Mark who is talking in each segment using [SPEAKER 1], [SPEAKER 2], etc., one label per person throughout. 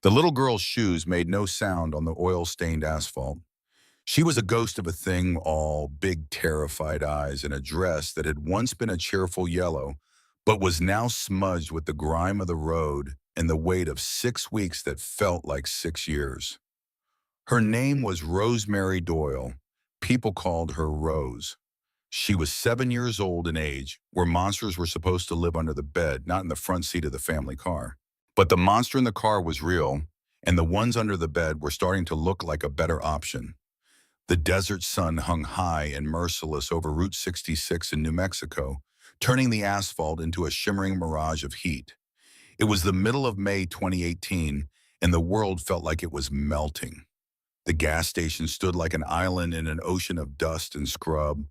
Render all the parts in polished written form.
[SPEAKER 1] The little girl's shoes made no sound on the oil-stained asphalt. She was a ghost of a thing, all big, terrified eyes, and a dress that had once been a cheerful yellow, but was now smudged with the grime of the road and the weight of 6 weeks that felt like 6 years. Her name was Rosemary Doyle. People called her Rose. She was 7 years old in age, where monsters were supposed to live under the bed, not in the front seat of the family car. But the monster in the car was real, and the ones under the bed were starting to look like a better option. The desert sun hung high and merciless over Route 66 in New Mexico, turning the asphalt into a shimmering mirage of heat. It was the middle of May 2018, and the world felt like it was melting. The gas station stood like an island in an ocean of dust and scrub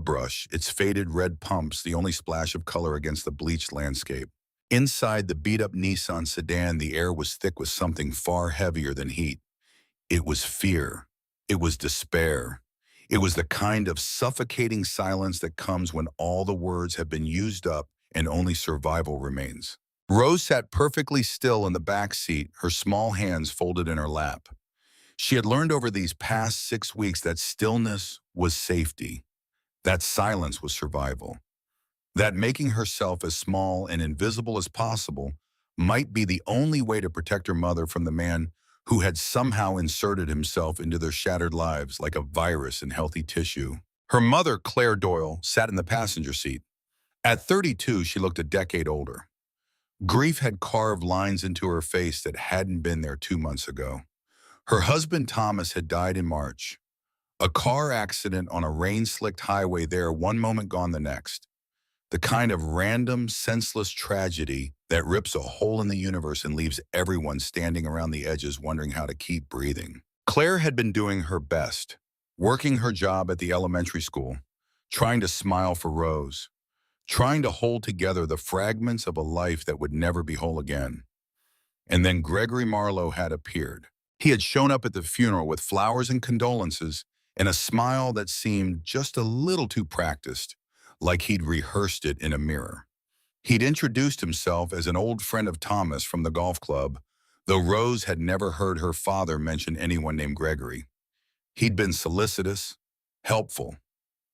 [SPEAKER 1] brush, its faded red pumps the only splash of color against the bleached landscape. Inside the beat-up Nissan sedan, the air was thick with something far heavier than heat. It was fear. It was despair. It was the kind of suffocating silence that comes when all the words have been used up and only survival remains. Rose sat perfectly still in the back seat, her small hands folded in her lap. She had learned over these past 6 weeks that stillness was safety, that silence was survival, that making herself as small and invisible as possible might be the only way to protect her mother from the man who had somehow inserted himself into their shattered lives like a virus in healthy tissue. Her mother, Claire Doyle, sat in the passenger seat. At 32, she looked a decade older. Grief had carved lines into her face that hadn't been there 2 months ago. Her husband, Thomas, had died in March. A car accident on a rain-slicked highway there, one moment gone the next. The kind of random, senseless tragedy that rips a hole in the universe and leaves everyone standing around the edges wondering how to keep breathing. Claire had been doing her best, working her job at the elementary school, trying to smile for Rose, trying to hold together the fragments of a life that would never be whole again. And then Gregory Marlowe had appeared. He had shown up at the funeral with flowers and condolences and a smile that seemed just a little too practiced, like he'd rehearsed it in a mirror. He'd introduced himself as an old friend of Thomas from the golf club, though Rose had never heard her father mention anyone named Gregory. He'd been solicitous, helpful,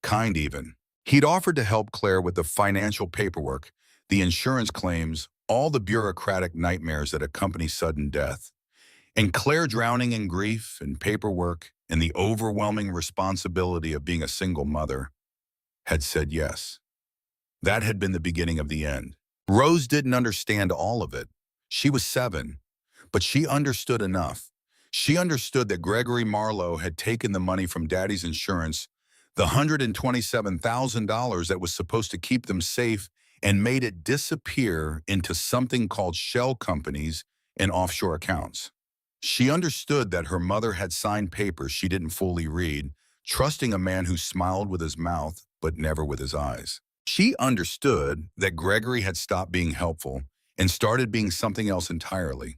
[SPEAKER 1] kind even. He'd offered to help Claire with the financial paperwork, the insurance claims, all the bureaucratic nightmares that accompany sudden death. And Claire, drowning in grief and paperwork and the overwhelming responsibility of being a single mother, had said yes. That had been the beginning of the end. Rose didn't understand all of it. She was 7, but she understood enough. She understood that Gregory Marlowe had taken the money from Daddy's insurance, the $127,000 that was supposed to keep them safe, and made it disappear into something called shell companies and offshore accounts. She understood that her mother had signed papers she didn't fully read, trusting a man who smiled with his mouth but never with his eyes. She understood that Gregory had stopped being helpful and started being something else entirely.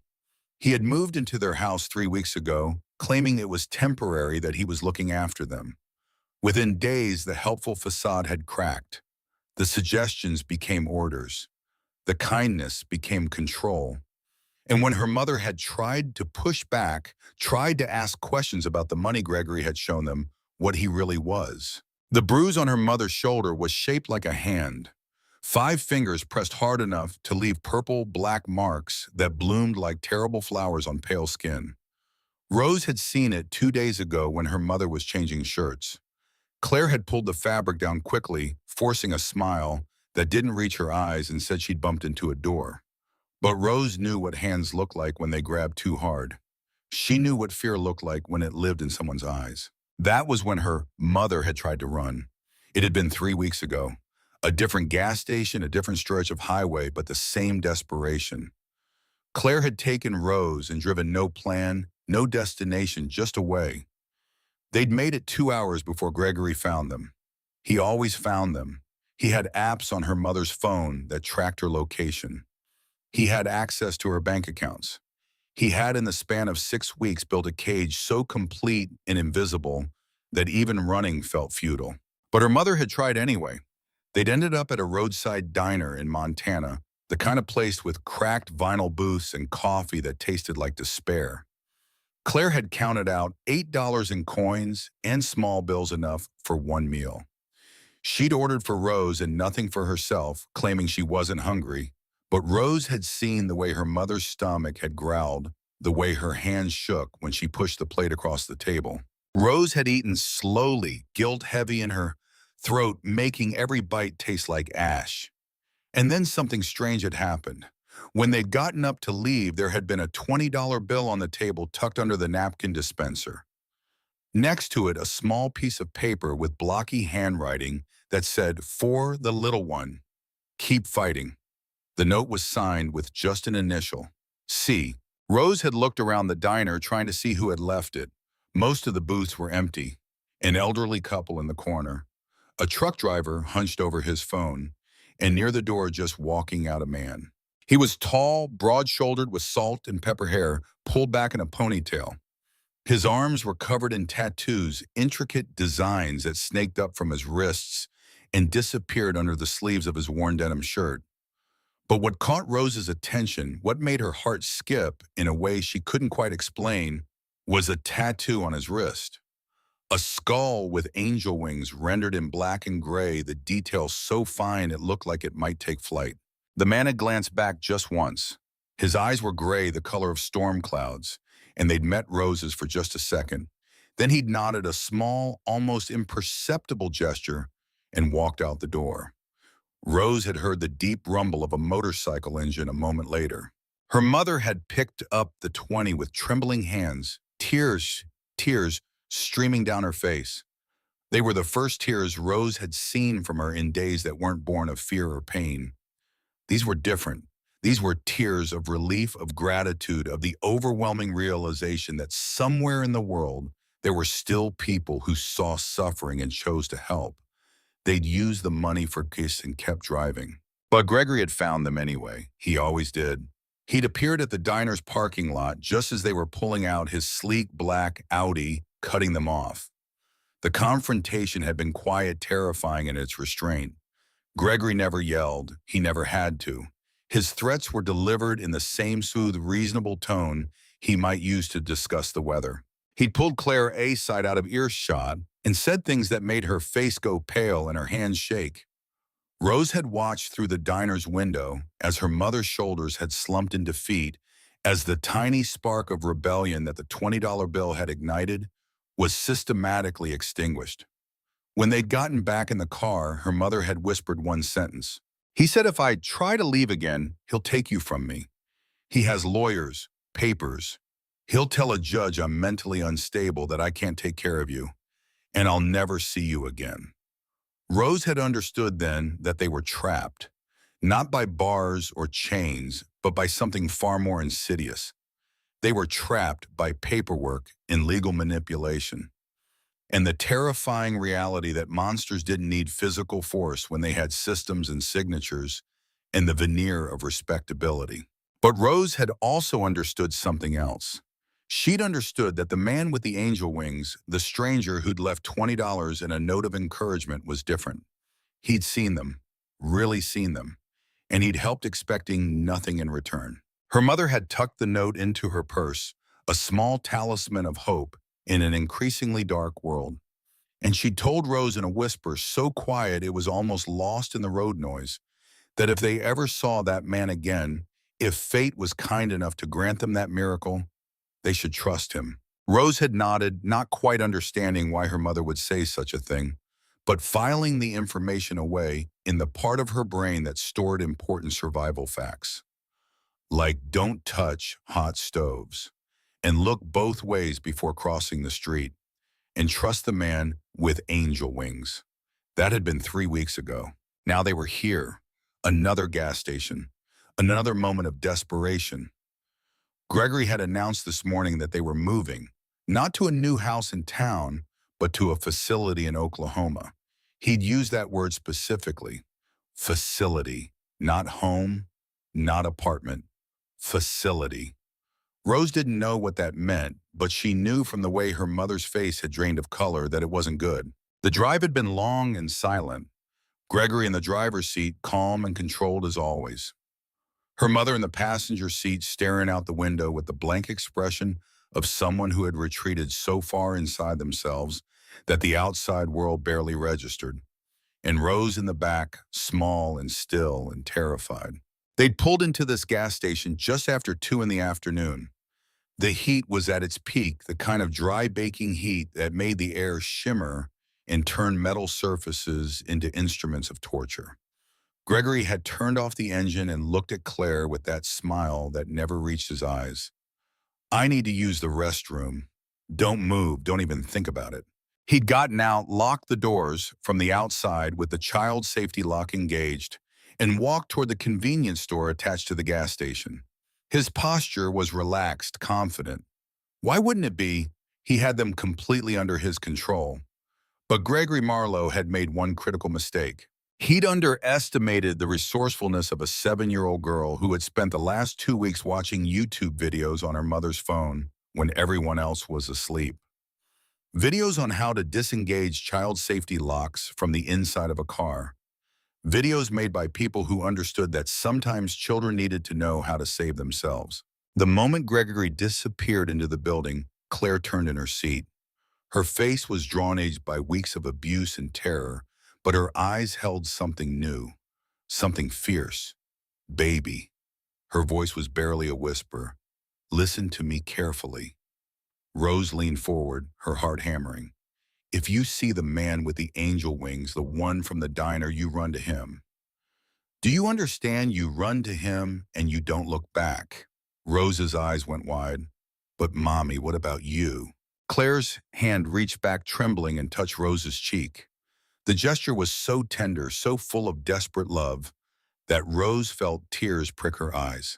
[SPEAKER 1] He had moved into their house 3 weeks ago, claiming it was temporary that he was looking after them. Within days, the helpful facade had cracked. The suggestions became orders. The kindness became control. And when her mother had tried to push back, tried to ask questions about the money Gregory had shown them, what he really was. The bruise on her mother's shoulder was shaped like a hand. 5 fingers pressed hard enough to leave purple-black marks that bloomed like terrible flowers on pale skin. Rose had seen it 2 days ago when her mother was changing shirts. Claire had pulled the fabric down quickly, forcing a smile that didn't reach her eyes, and said she'd bumped into a door. But Rose knew what hands looked like when they grabbed too hard. She knew what fear looked like when it lived in someone's eyes. That was when her mother had tried to run. It had been 3 weeks ago. A different gas station, a different stretch of highway, but the same desperation. Claire had taken Rose and driven no plan, no destination, just away. They'd made it 2 hours before Gregory found them. He always found them. He had apps on her mother's phone that tracked her location. He had access to her bank accounts. He had, in the span of 6 weeks, built a cage so complete and invisible that even running felt futile. But her mother had tried anyway. They'd ended up at a roadside diner in Montana, the kind of place with cracked vinyl booths and coffee that tasted like despair. Claire had counted out $8 in coins and small bills enough for one meal. She'd ordered for Rose and nothing for herself, claiming she wasn't hungry. But Rose had seen the way her mother's stomach had growled, the way her hands shook when she pushed the plate across the table. Rose had eaten slowly, guilt heavy in her throat, making every bite taste like ash. And then something strange had happened. When they'd gotten up to leave, there had been a $20 bill on the table tucked under the napkin dispenser. Next to it, a small piece of paper with blocky handwriting that said, "For the little one, keep fighting." The note was signed with just an initial, C. Rose had looked around the diner trying to see who had left it. Most of the booths were empty. An elderly couple in the corner, a truck driver hunched over his phone, and near the door just walking out a man. He was tall, broad-shouldered with salt and pepper hair pulled back in a ponytail. His arms were covered in tattoos, intricate designs that snaked up from his wrists and disappeared under the sleeves of his worn denim shirt. But what caught Rose's attention, what made her heart skip in a way she couldn't quite explain, was a tattoo on his wrist. A skull with angel wings rendered in black and gray, the details so fine it looked like it might take flight. The man had glanced back just once. His eyes were gray, the color of storm clouds, and they'd met Rose's for just a second. Then he'd nodded a small, almost imperceptible gesture and walked out the door. Rose had heard the deep rumble of a motorcycle engine a moment later. Her mother had picked up the 20 with trembling hands, tears streaming down her face. They were the first tears Rose had seen from her in days that weren't born of fear or pain. These were different. These were tears of relief, of gratitude, of the overwhelming realization that somewhere in the world there were still people who saw suffering and chose to help. They'd used the money for gifts and kept driving. But Gregory had found them anyway. He always did. He'd appeared at the diner's parking lot just as they were pulling out his sleek black Audi, cutting them off. The confrontation had been quiet, terrifying in its restraint. Gregory never yelled. He never had to. His threats were delivered in the same smooth, reasonable tone he might use to discuss the weather. He'd pulled Claire aside out of earshot and said things that made her face go pale and her hands shake. Rose had watched through the diner's window as her mother's shoulders had slumped in defeat, as the tiny spark of rebellion that the $20 bill had ignited was systematically extinguished. When they'd gotten back in the car, her mother had whispered one sentence. "He said if I try to leave again, he'll take you from me. He has lawyers, papers. He'll tell a judge I'm mentally unstable, that I can't take care of you, and I'll never see you again." Rose had understood then that they were trapped, not by bars or chains, but by something far more insidious. They were trapped by paperwork and legal manipulation, and the terrifying reality that monsters didn't need physical force when they had systems and signatures and the veneer of respectability. But Rose had also understood something else. She'd understood that the man with the angel wings, the stranger who'd left $20 and a note of encouragement, was different. He'd seen them, really seen them, and he'd helped expecting nothing in return. Her mother had tucked the note into her purse, a small talisman of hope in an increasingly dark world. And she told Rose in a whisper so quiet it was almost lost in the road noise, that if they ever saw that man again, if fate was kind enough to grant them that miracle, they should trust him. Rose had nodded, not quite understanding why her mother would say such a thing, but filing the information away in the part of her brain that stored important survival facts. Like, don't touch hot stoves, and look both ways before crossing the street, and trust the man with angel wings. That had been 3 weeks ago. Now they were here. Another gas station. Another moment of desperation. Gregory had announced this morning that they were moving, not to a new house in town, but to a facility in Oklahoma. He'd used that word specifically. Facility. Not home, not apartment. Facility. Rose didn't know what that meant, but she knew from the way her mother's face had drained of color that it wasn't good. The drive had been long and silent. Gregory in the driver's seat, calm and controlled as always. Her mother in the passenger seat staring out the window with the blank expression of someone who had retreated so far inside themselves that the outside world barely registered, and Rose in the back, small and still and terrified. They'd pulled into this gas station just after 2 in the afternoon. The heat was at its peak, the kind of dry baking heat that made the air shimmer and turn metal surfaces into instruments of torture. Gregory had turned off the engine and looked at Claire with that smile that never reached his eyes. "I need to use the restroom. Don't move, don't even think about it." He'd gotten out, locked the doors from the outside with the child safety lock engaged, and walked toward the convenience store attached to the gas station. His posture was relaxed, confident. Why wouldn't it be? He had them completely under his control. But Gregory Marlowe had made one critical mistake. He'd underestimated the resourcefulness of a 7-year-old girl who had spent the last 2 weeks watching YouTube videos on her mother's phone when everyone else was asleep. Videos on how to disengage child safety locks from the inside of a car. Videos made by people who understood that sometimes children needed to know how to save themselves. The moment Gregory disappeared into the building, Claire turned in her seat. Her face was drawn-aged by weeks of abuse and terror, but her eyes held something new, something fierce. "Baby." Her voice was barely a whisper. "Listen to me carefully." Rose leaned forward, her heart hammering. "If you see the man with the angel wings, the one from the diner, you run to him. Do you understand? You run to him and you don't look back." Rose's eyes went wide. "But Mommy, what about you?" Claire's hand reached back trembling and touched Rose's cheek. The gesture was so tender, so full of desperate love, that Rose felt tears prick her eyes.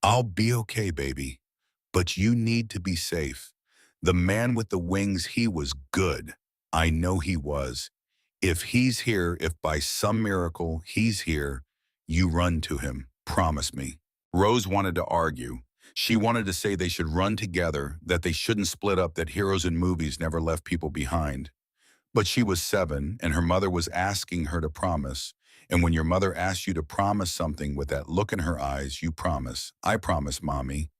[SPEAKER 1] "I'll be okay, baby, but you need to be safe. The man with the wings, he was good. I know he was. If he's here, if by some miracle he's here, you run to him. Promise me." Rose wanted to argue. She wanted to say they should run together, that they shouldn't split up, that heroes in movies never left people behind. But she was 7, and her mother was asking her to promise. And when your mother asks you to promise something with that look in her eyes, you promise. "I promise, Mommy."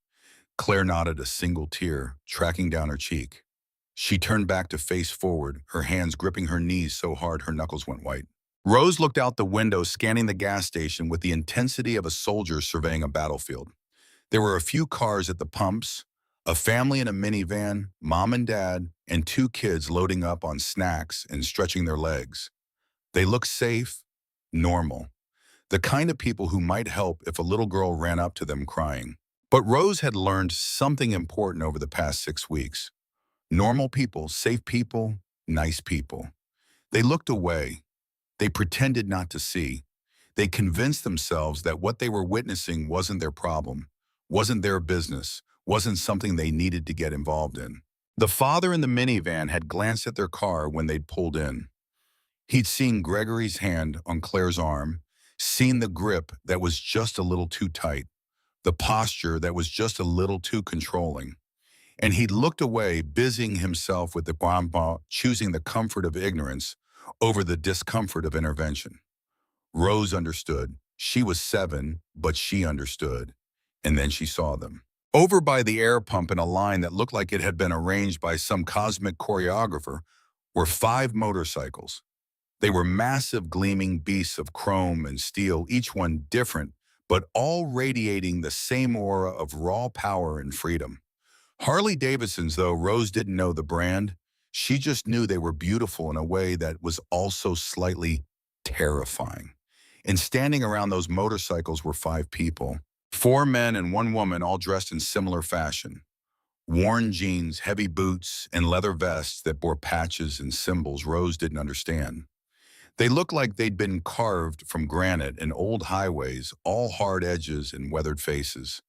[SPEAKER 1] Claire nodded, a single tear tracking down her cheek. She turned back to face forward, her hands gripping her knees so hard her knuckles went white. Rose looked out the window, scanning the gas station with the intensity of a soldier surveying a battlefield. There were a few cars at the pumps, a family in a minivan, mom and dad, and 2 kids loading up on snacks and stretching their legs. They looked safe, normal, the kind of people who might help if a little girl ran up to them crying. But Rose had learned something important over the past 6 weeks. Normal people, safe people, nice people. They looked away. They pretended not to see. They convinced themselves that what they were witnessing wasn't their problem, wasn't their business, wasn't something they needed to get involved in. The father in the minivan had glanced at their car when they'd pulled in. He'd seen Gregory's hand on Claire's arm, seen the grip that was just a little too tight, the posture that was just a little too controlling. And he'd looked away, busying himself with the grandpa, choosing the comfort of ignorance over the discomfort of intervention. Rose understood. She was 7, but she understood. And then she saw them. Over by the air pump, in a line that looked like it had been arranged by some cosmic choreographer, were 5 motorcycles. They were massive gleaming beasts of chrome and steel, each one different, but all radiating the same aura of raw power and freedom. Harley Davidsons, though. Rose didn't know the brand. She just knew they were beautiful in a way that was also slightly terrifying. And standing around those motorcycles were 5 people. 4 men and 1 woman, all dressed in similar fashion. Worn jeans, heavy boots, and leather vests that bore patches and symbols Rose didn't understand. They looked like they'd been carved from granite and old highways, all hard edges and weathered faces.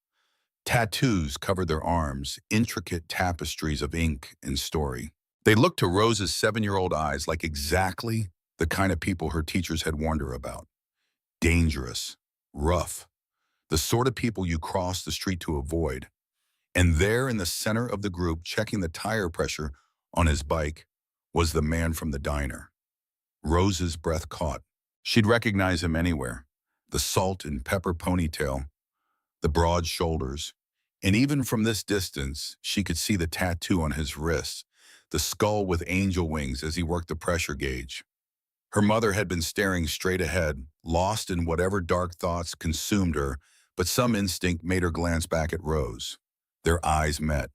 [SPEAKER 1] Tattoos covered their arms, intricate tapestries of ink and story. They looked to Rose's 7-year-old eyes like exactly the kind of people her teachers had warned her about. Dangerous, rough, the sort of people you cross the street to avoid. And there in the center of the group, checking the tire pressure on his bike, was the man from the diner. Rose's breath caught. She'd recognize him anywhere. The salt and pepper ponytail, the broad shoulders. And even from this distance, she could see the tattoo on his wrist, the skull with angel wings as he worked the pressure gauge. Her mother had been staring straight ahead, lost in whatever dark thoughts consumed her, but some instinct made her glance back at Rose. Their eyes met,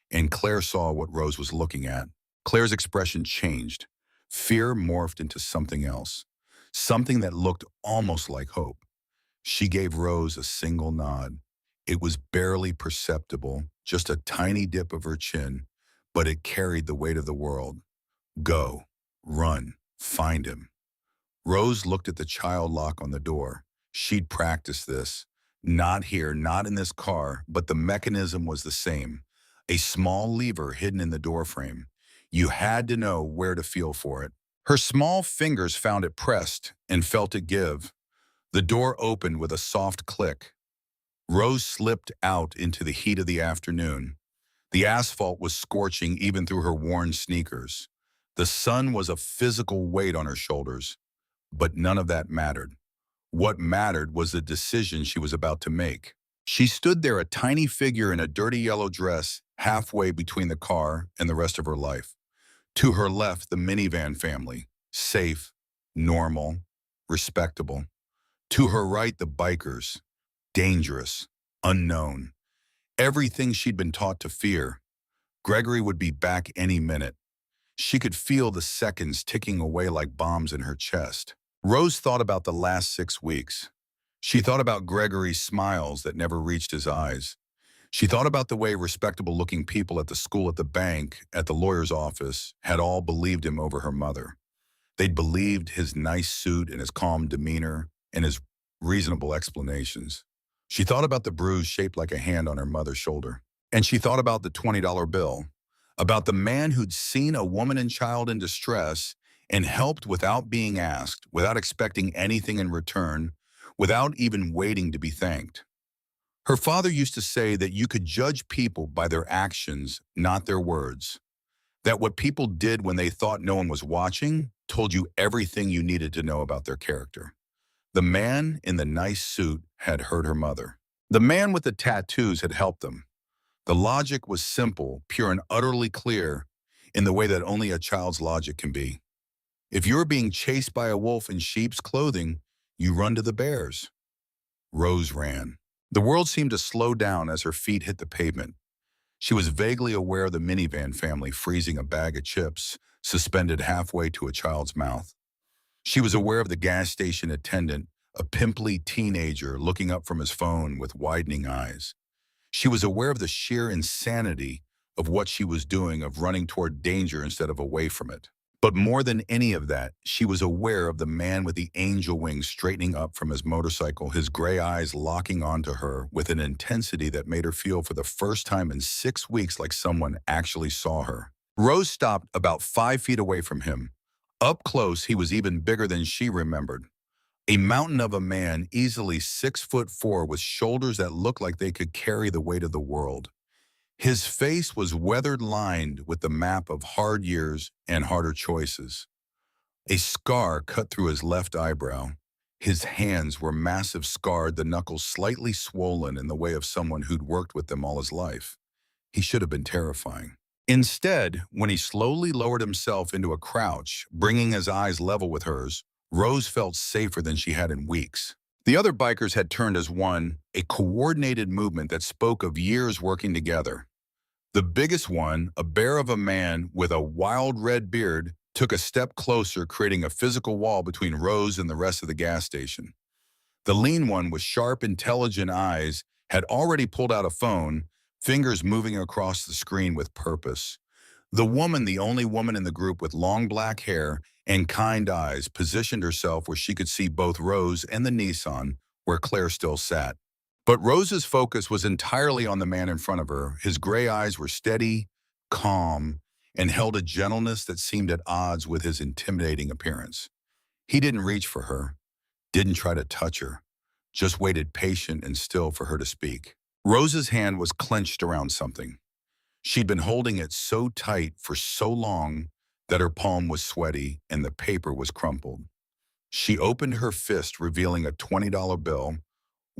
[SPEAKER 1] and Claire saw what Rose was looking at. Claire's expression changed. Fear morphed into something else, something that looked almost like hope. She gave Rose a single nod. It was barely perceptible, just a tiny dip of her chin, but it carried the weight of the world. Go, run, find him. Rose looked at the child lock on the door. She'd practiced this. Not here, not in this car, but the mechanism was the same. A small lever hidden in the doorframe. You had to know where to feel for it. Her small fingers found it pressed and felt it give. The door opened with a soft click. Rose slipped out into the heat of the afternoon. The asphalt was scorching even through her worn sneakers. The sun was a physical weight on her shoulders, but none of that mattered. What mattered was the decision she was about to make. She stood there, a tiny figure in a dirty yellow dress, halfway between the car and the rest of her life. To her left, the minivan family, safe, normal, respectable. To her right, the bikers, dangerous, unknown. Everything she'd been taught to fear. Gregory would be back any minute. She could feel the seconds ticking away like bombs in her chest. Rose thought about the last 6 weeks. She thought about Gregory's smiles that never reached his eyes. She thought about the way respectable-looking people at the school, at the bank, at the lawyer's office had all believed him over her mother. They'd believed his nice suit and his calm demeanor and his reasonable explanations. She thought about the bruise shaped like a hand on her mother's shoulder. And she thought about the $20 bill, about the man who'd seen a woman and child in distress and helped without being asked, without expecting anything in return, without even waiting to be thanked. Her father used to say that you could judge people by their actions, not their words. That what people did when they thought no one was watching told you everything you needed to know about their character. The man in the nice suit had hurt her mother. The man with the tattoos had helped them. The logic was simple, pure, and utterly clear in the way that only a child's logic can be. If you're being chased by a wolf in sheep's clothing, you run to the bears. Rose ran. The world seemed to slow down as her feet hit the pavement. She was vaguely aware of the minivan family freezing a bag of chips, suspended halfway to a child's mouth. She was aware of the gas station attendant, a pimply teenager looking up from his phone with widening eyes. She was aware of the sheer insanity of what she was doing, of running toward danger instead of away from it. But more than any of that, she was aware of the man with the angel wings straightening up from his motorcycle, his gray eyes locking onto her with an intensity that made her feel for the first time in 6 weeks like someone actually saw her. Rose stopped about 5 feet away from him. Up close, he was even bigger than she remembered. A mountain of a man, easily 6'4", with shoulders that looked like they could carry the weight of the world. His face was weathered, lined with the map of hard years and harder choices. A scar cut through his left eyebrow. His hands were massive, scarred, the knuckles slightly swollen in the way of someone who'd worked with them all his life. He should have been terrifying. Instead, when he slowly lowered himself into a crouch, bringing his eyes level with hers, Rose felt safer than she had in weeks. The other bikers had turned as one, a coordinated movement that spoke of years working together. The biggest one, a bear of a man with a wild red beard, took a step closer, creating a physical wall between Rose and the rest of the gas station. The lean one with sharp, intelligent eyes had already pulled out a phone, fingers moving across the screen with purpose. The woman, the only woman in the group with long black hair and kind eyes, positioned herself where she could see both Rose and the Nissan, where Claire still sat. But Rose's focus was entirely on the man in front of her. His gray eyes were steady, calm, and held a gentleness that seemed at odds with his intimidating appearance. He didn't reach for her, didn't try to touch her, just waited patient and still for her to speak. Rose's hand was clenched around something. She'd been holding it so tight for so long that her palm was sweaty and the paper was crumpled. She opened her fist, revealing a $20 bill,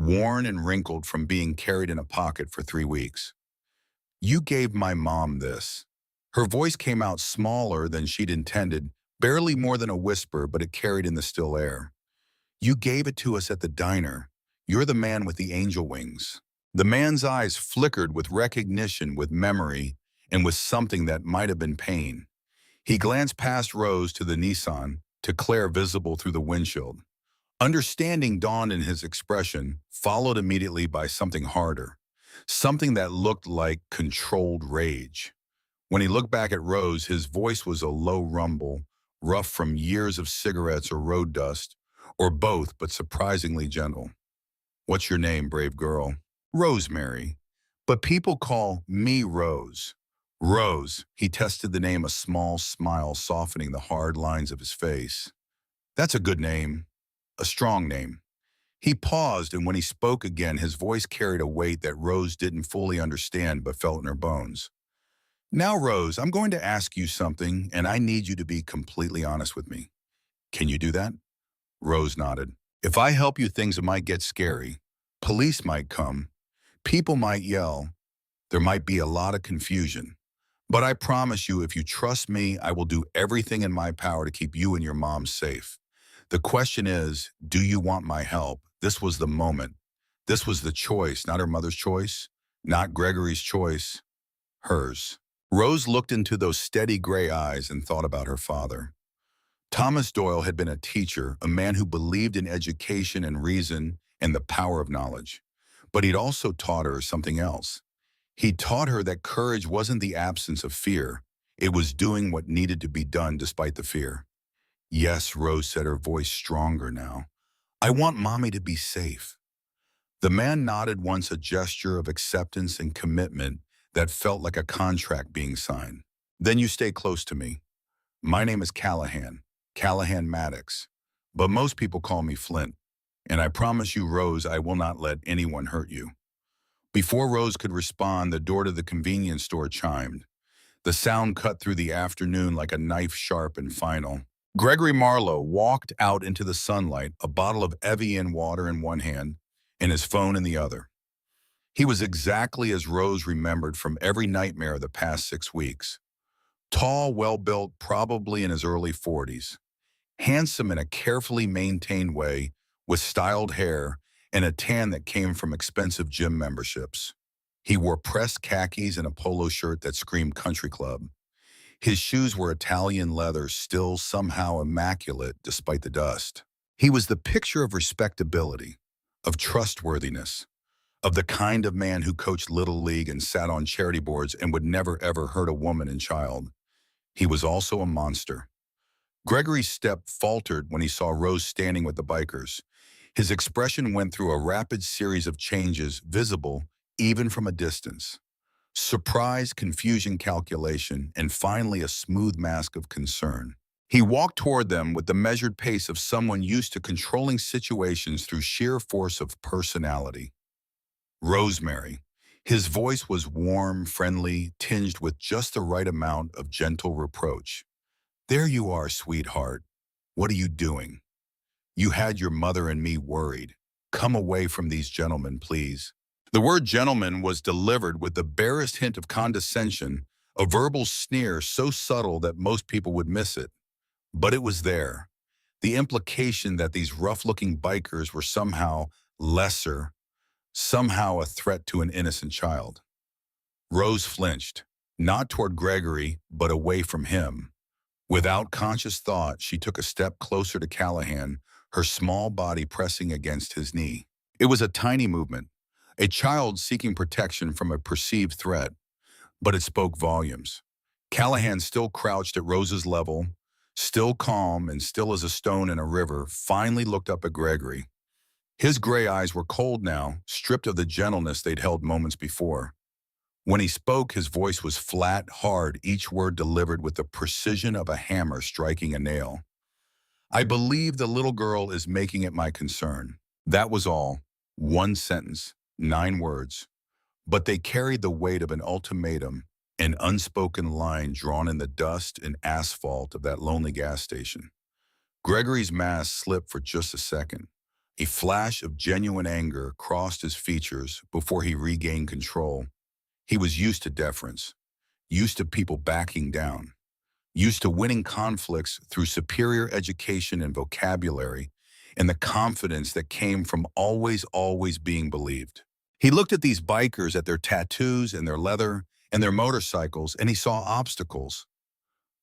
[SPEAKER 1] worn and wrinkled from being carried in a pocket for 3 weeks. You gave my mom this. Her voice came out smaller than she'd intended, barely more than a whisper, but it carried in the still air. You gave it to us at the diner. You're the man with the angel wings. The man's eyes flickered with recognition, with memory, and with something that might have been pain. He glanced past Rose to the Nissan, to Claire visible through the windshield. Understanding dawned in his expression, followed immediately by something harder. Something that looked like controlled rage. When he looked back at Rose, his voice was a low rumble, rough from years of cigarettes or road dust, or both, but surprisingly gentle. What's your name, brave girl? Rosemary. But people call me Rose. Rose. He tested the name, a small smile softening the hard lines of his face. That's a good name. A strong name. He paused, and when he spoke again, his voice carried a weight that Rose didn't fully understand but felt in her bones. Now, Rose, I'm going to ask you something, and I need you to be completely honest with me. Can you do that? Rose nodded. If I help you, things might get scary. Police might come. People might yell. There might be a lot of confusion. But I promise you, if you trust me, I will do everything in my power to keep you and your mom safe. The question is, do you want my help? This was the moment. This was the choice, not her mother's choice, not Gregory's choice, hers. Rose looked into those steady gray eyes and thought about her father. Thomas Doyle had been a teacher, a man who believed in education and reason and the power of knowledge. But he'd also taught her something else. He taught her that courage wasn't the absence of fear. It was doing what needed to be done despite the fear. Yes, Rose said, her voice stronger now. I want Mommy to be safe. The man nodded once, a gesture of acceptance and commitment that felt like a contract being signed. Then you stay close to me. My name is Callahan, Callahan Maddox, but most people call me Flint. And I promise you, Rose, I will not let anyone hurt you. Before Rose could respond, the door to the convenience store chimed. The sound cut through the afternoon like a knife, sharp and final. Gregory Marlowe walked out into the sunlight, a bottle of Evian water in one hand and his phone in the other. He was exactly as Rose remembered from every nightmare of the past 6 weeks. Tall, well-built, probably in his early 40s. Handsome in a carefully maintained way, with styled hair and a tan that came from expensive gym memberships. He wore pressed khakis and a polo shirt that screamed country club. His shoes were Italian leather, still somehow immaculate despite the dust. He was the picture of respectability, of trustworthiness, of the kind of man who coached Little League and sat on charity boards and would never ever hurt a woman and child. He was also a monster. Gregory's step faltered when he saw Rose standing with the bikers. His expression went through a rapid series of changes, visible even from a distance. Surprise, confusion, calculation, and finally a smooth mask of concern. He walked toward them with the measured pace of someone used to controlling situations through sheer force of personality. Rosemary. His voice was warm, friendly, tinged with just the right amount of gentle reproach. There you are, sweetheart. What are you doing? You had your mother and me worried. Come away from these gentlemen, please. The word gentleman was delivered with the barest hint of condescension, a verbal sneer so subtle that most people would miss it. But it was there. The implication that these rough-looking bikers were somehow lesser, somehow a threat to an innocent child. Rose flinched, not toward Gregory, but away from him. Without conscious thought, she took a step closer to Callahan, her small body pressing against his knee. It was a tiny movement, a child seeking protection from a perceived threat, but it spoke volumes. Callahan, still crouched at Rose's level, still calm and still as a stone in a river, finally looked up at Gregory. His gray eyes were cold now, stripped of the gentleness they'd held moments before. When he spoke, his voice was flat, hard, each word delivered with the precision of a hammer striking a nail. I believe the little girl is making it my concern. That was all. One sentence, 9 words. But they carried the weight of an ultimatum, an unspoken line drawn in the dust and asphalt of that lonely gas station. Gregory's mask slipped for just a second. A flash of genuine anger crossed his features before he regained control. He was used to deference, used to people backing down, used to winning conflicts through superior education and vocabulary, and the confidence that came from always being believed. He looked at these bikers, at their tattoos and their leather and their motorcycles, and he saw obstacles,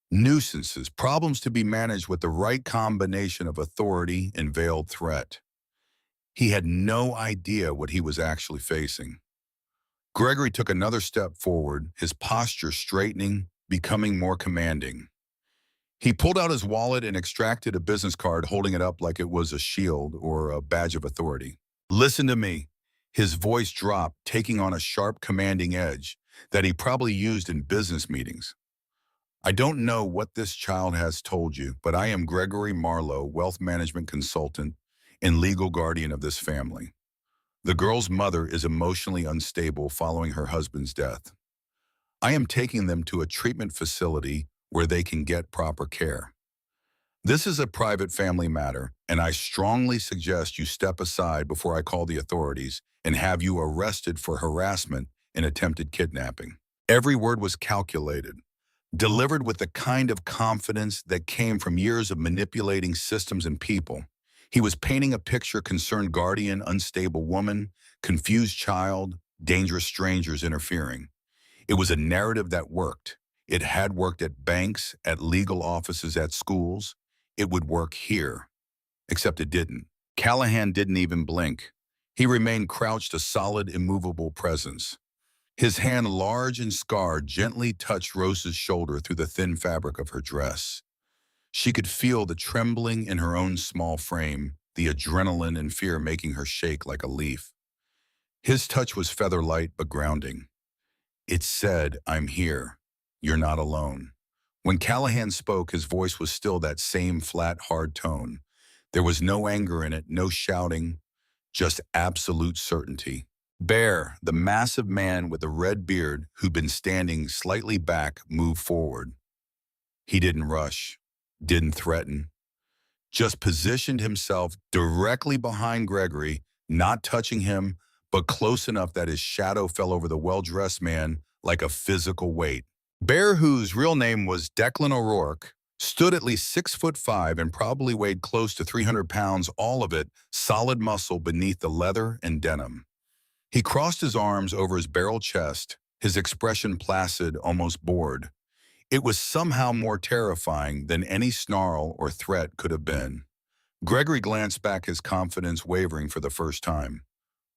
[SPEAKER 1] nuisances, problems to be managed with the right combination of authority and veiled threat. He had no idea what he was actually facing. Gregory took another step forward, his posture straightening, becoming more commanding. He pulled out his wallet and extracted a business card, holding it up like it was a shield or a badge of authority. "Listen to me." His voice dropped, taking on a sharp, commanding edge that he probably used in business meetings. "I don't know what this child has told you, but I am Gregory Marlowe, wealth management consultant and legal guardian of this family. The girl's mother is emotionally unstable following her husband's death. I am taking them to a treatment facility where they can get proper care. This is a private family matter, and I strongly suggest you step aside before I call the authorities and have you arrested for harassment and attempted kidnapping." Every word was calculated, delivered with the kind of confidence that came from years of manipulating systems and people. He was painting a picture: concerned guardian, unstable woman, confused child, dangerous strangers interfering. It was a narrative that worked. It had worked at banks, at legal offices, at schools. It would work here. Except it didn't. Callahan didn't even blink. He remained crouched, a solid, immovable presence. His hand, large and scarred, gently touched Rose's shoulder through the thin fabric of her dress. She could feel the trembling in her own small frame, the adrenaline and fear making her shake like a leaf. His touch was feather-light but grounding. It said, "I'm here. You're not alone." When Callahan spoke, his voice was still that same flat, hard tone. There was no anger in it, no shouting, just absolute certainty. Bear, the massive man with the red beard who'd been standing slightly back, moved forward. He didn't rush, didn't threaten, just positioned himself directly behind Gregory, not touching him, but close enough that his shadow fell over the well-dressed man like a physical weight. Bear, whose real name was Declan O'Rourke, stood at least 6'5" and probably weighed close to 300 pounds, all of it solid muscle beneath the leather and denim. He crossed his arms over his barrel chest, his expression placid, almost bored. It was somehow more terrifying than any snarl or threat could have been. Gregory glanced back, his confidence wavering for the first time.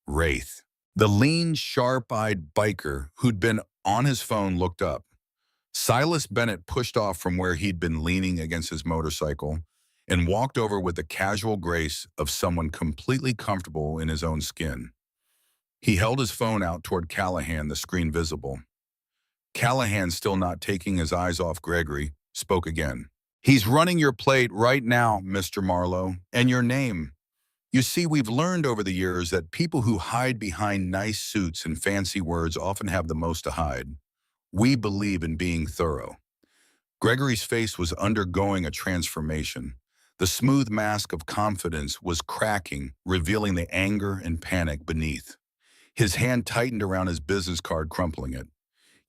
[SPEAKER 1] Wraith. The lean, sharp-eyed biker who'd been on his phone looked up. Silas Bennett pushed off from where he'd been leaning against his motorcycle and walked over with the casual grace of someone completely comfortable in his own skin. He held his phone out toward Callahan, the screen visible. Callahan, still not taking his eyes off Gregory, spoke again. "He's running your plate right now, Mr. Marlowe, and your name. You see, we've learned over the years that people who hide behind nice suits and fancy words often have the most to hide. We believe in being thorough." Gregory's face was undergoing a transformation. The smooth mask of confidence was cracking, revealing the anger and panic beneath. His hand tightened around his business card, crumpling it.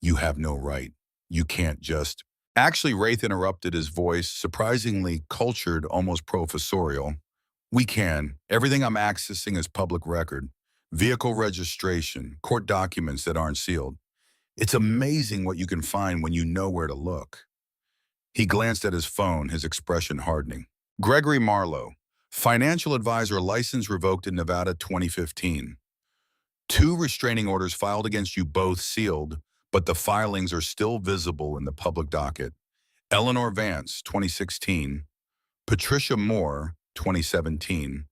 [SPEAKER 1] "You have no right. You can't just—" Actually, Wraith interrupted, his voice surprisingly cultured, almost professorial. "We can. Everything I'm accessing is public record. Vehicle registration, court documents that aren't sealed. It's amazing what you can find when you know where to look." He glanced at his phone, his expression hardening. "Gregory Marlowe, financial advisor, license revoked in Nevada 2015. 2 restraining orders filed against you, both sealed, but the filings are still visible in the public docket. Eleanor Vance, 2016. Patricia Moore, 2017.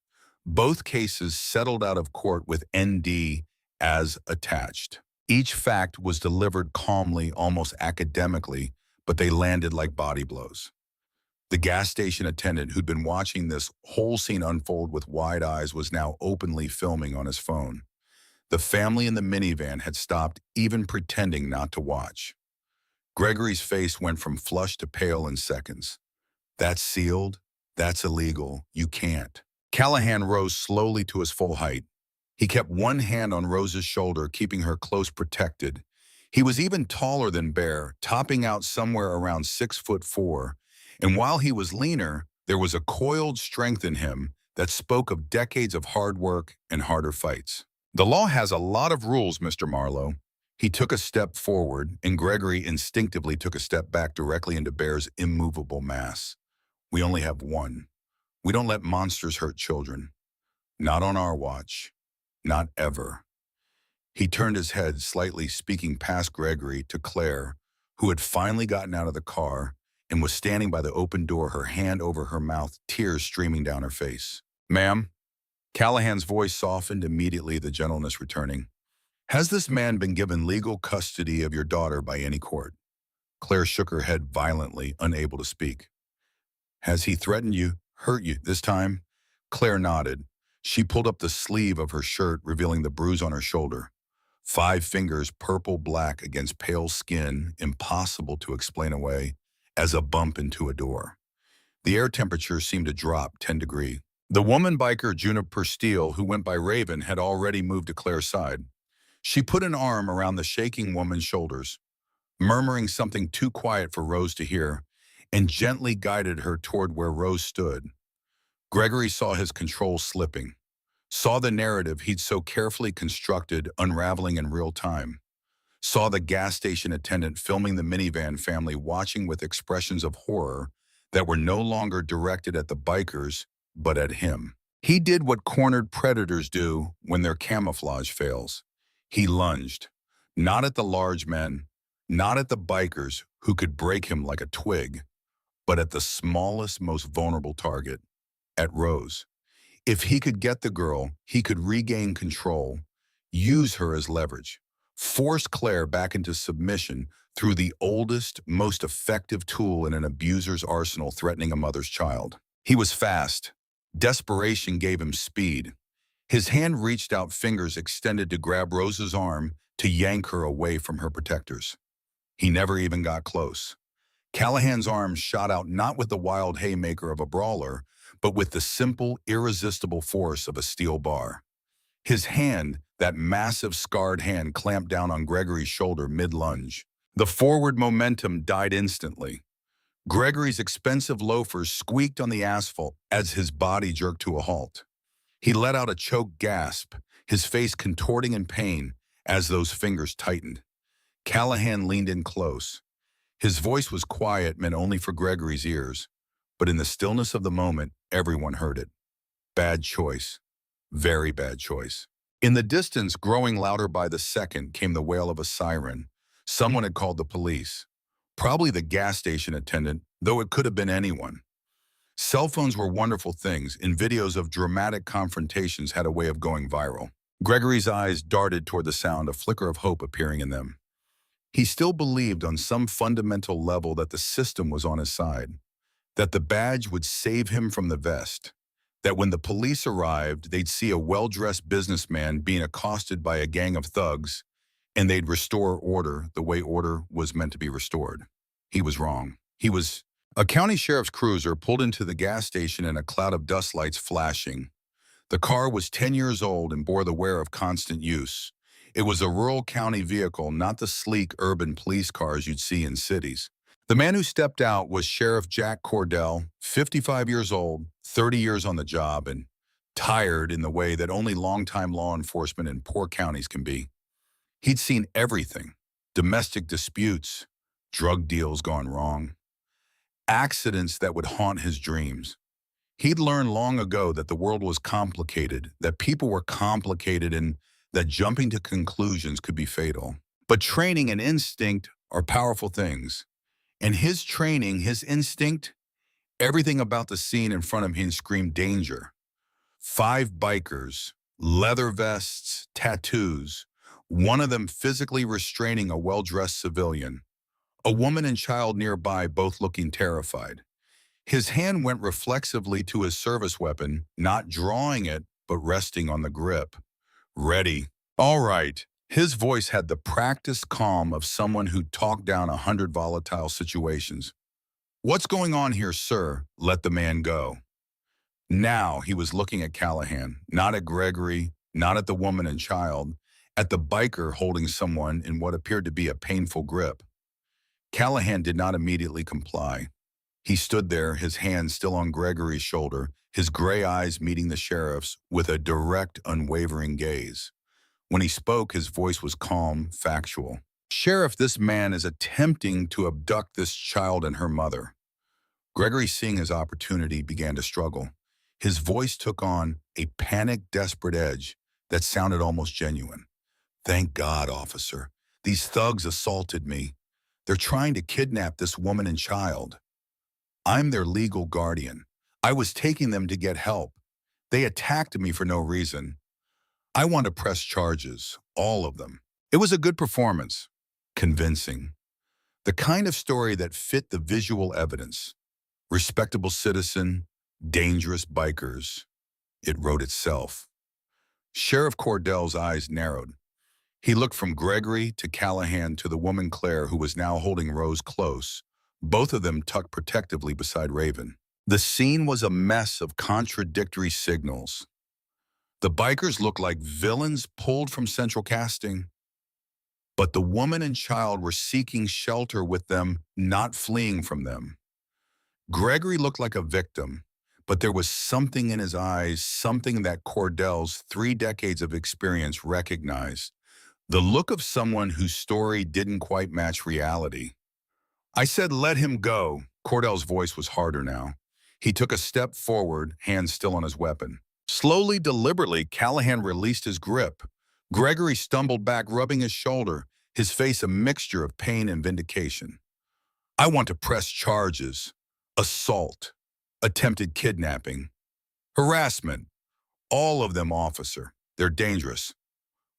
[SPEAKER 1] Both cases settled out of court with ND as attached. Each fact was delivered calmly, almost academically, but they landed like body blows." The gas station attendant who'd been watching this whole scene unfold with wide eyes was now openly filming on his phone. The family in the minivan had stopped even pretending not to watch. Gregory's face went from flushed to pale in seconds. "That's sealed. That's illegal. You can't." Callahan rose slowly to his full height. He kept one hand on Rose's shoulder, keeping her close protected. He was even taller than Bear, topping out somewhere around 6'4", and while he was leaner, there was a coiled strength in him that spoke of decades of hard work and harder fights. The law has a lot of rules, Mr. Marlowe. He took a step forward, and Gregory instinctively took a step back directly into Bear's immovable mass. We only have one. We don't let monsters hurt children. Not on our watch. Not ever. He turned his head slightly, speaking past Gregory to Claire, who had finally gotten out of the car and was standing by the open door, her hand over her mouth, tears streaming down her face. Ma'am? Callahan's voice softened immediately, the gentleness returning. Has this man been given legal custody of your daughter by any court? Claire shook her head violently, unable to speak. Has he threatened you, hurt you this time? Claire nodded. She pulled up the sleeve of her shirt, revealing the bruise on her shoulder. 5 fingers purple-black against pale skin, impossible to explain away, as a bump into a door. The air temperature seemed to drop 10 degrees. The woman biker, Juniper Steele, who went by Raven, had already moved to Claire's side. She put an arm around the shaking woman's shoulders, murmuring something too quiet for Rose to hear, and gently guided her toward where Rose stood. Gregory saw his control slipping, saw the narrative he'd so carefully constructed unraveling in real time, saw the gas station attendant filming the minivan family watching with expressions of horror that were no longer directed at the bikers, but at him. He did what cornered predators do when their camouflage fails. He lunged, not at the large men, not at the bikers who could break him like a twig, but at the smallest, most vulnerable target, at Rose. If he could get the girl, he could regain control, use her as leverage, force Claire back into submission through the oldest, most effective tool in an abuser's arsenal threatening a mother's child. He was fast. Desperation gave him speed. His hand reached out, fingers extended to grab Rose's arm to yank her away from her protectors. He never even got close. Callahan's arm shot out not with the wild haymaker of a brawler, but with the simple, irresistible force of a steel bar. His hand, that massive scarred hand, clamped down on Gregory's shoulder mid-lunge. The forward momentum died instantly. Gregory's expensive loafers squeaked on the asphalt as his body jerked to a halt. He let out a choked gasp, his face contorting in pain as those fingers tightened. Callahan leaned in close. His voice was quiet, meant only for Gregory's ears, but in the stillness of the moment, everyone heard it. Bad choice. Very bad choice. In the distance, growing louder by the second, came the wail of a siren. Someone had called the police. Probably the gas station attendant, though it could have been anyone. Cell phones were wonderful things, and videos of dramatic confrontations had a way of going viral. Gregory's eyes darted toward the sound, a flicker of hope appearing in them. He still believed on some fundamental level that the system was on his side, that the badge would save him from the vest, that when the police arrived, they'd see a well-dressed businessman being accosted by a gang of thugs, and they'd restore order the way order was meant to be restored. He was wrong. A county sheriff's cruiser pulled into the gas station in a cloud of dust lights flashing. The car was 10 years old and bore the wear of constant use. It was a rural county vehicle, not the sleek urban police cars you'd see in cities. The man who stepped out was Sheriff Jack Cordell, 55 years old, 30 years on the job, and tired in the way that only longtime law enforcement in poor counties can be. He'd seen everything: domestic disputes, drug deals gone wrong, accidents that would haunt his dreams. He'd learned long ago that the world was complicated, that people were complicated, and that jumping to conclusions could be fatal. But training and instinct are powerful things. And his training, his instinct, everything about the scene in front of him screamed danger. 5 bikers, leather vests, tattoos, one of them physically restraining a well-dressed civilian. A woman and child nearby, both looking terrified. His hand went reflexively to his service weapon, not drawing it, but resting on the grip. Ready. All right. His voice had the practiced calm of someone who talked down 100 volatile situations. What's going on here, sir? Let the man go. Now he was looking at Callahan, not at Gregory, not at the woman and child, at the biker holding someone in what appeared to be a painful grip. Callahan did not immediately comply. He stood there, his hand still on Gregory's shoulder, his gray eyes meeting the sheriff's with a direct, unwavering gaze. When he spoke, his voice was calm, factual. "Sheriff, this man is attempting to abduct this child and her mother." Gregory, seeing his opportunity, began to struggle. His voice took on a panicked, desperate edge that sounded almost genuine. "Thank God, officer. These thugs assaulted me. They're trying to kidnap this woman and child. I'm their legal guardian. I was taking them to get help. They attacked me for no reason. I want to press charges, all of them." It was a good performance. Convincing. The kind of story that fit the visual evidence. Respectable citizen, dangerous bikers. It wrote itself. Sheriff Cordell's eyes narrowed. He looked from Gregory to Callahan to the woman Claire, who was now holding Rose close, both of them tucked protectively beside Raven. The scene was a mess of contradictory signals. The bikers looked like villains pulled from central casting, but the woman and child were seeking shelter with them, not fleeing from them. Gregory looked like a victim, but there was something in his eyes, something that Cordell's 3 decades of experience recognized. The look of someone whose story didn't quite match reality. "I said let him go." Cordell's voice was harder now. He took a step forward, hand still on his weapon. Slowly, deliberately, Callahan released his grip. Gregory stumbled back, rubbing his shoulder, his face a mixture of pain and vindication. "I want to press charges. Assault, attempted kidnapping, harassment. All of them, officer. They're dangerous."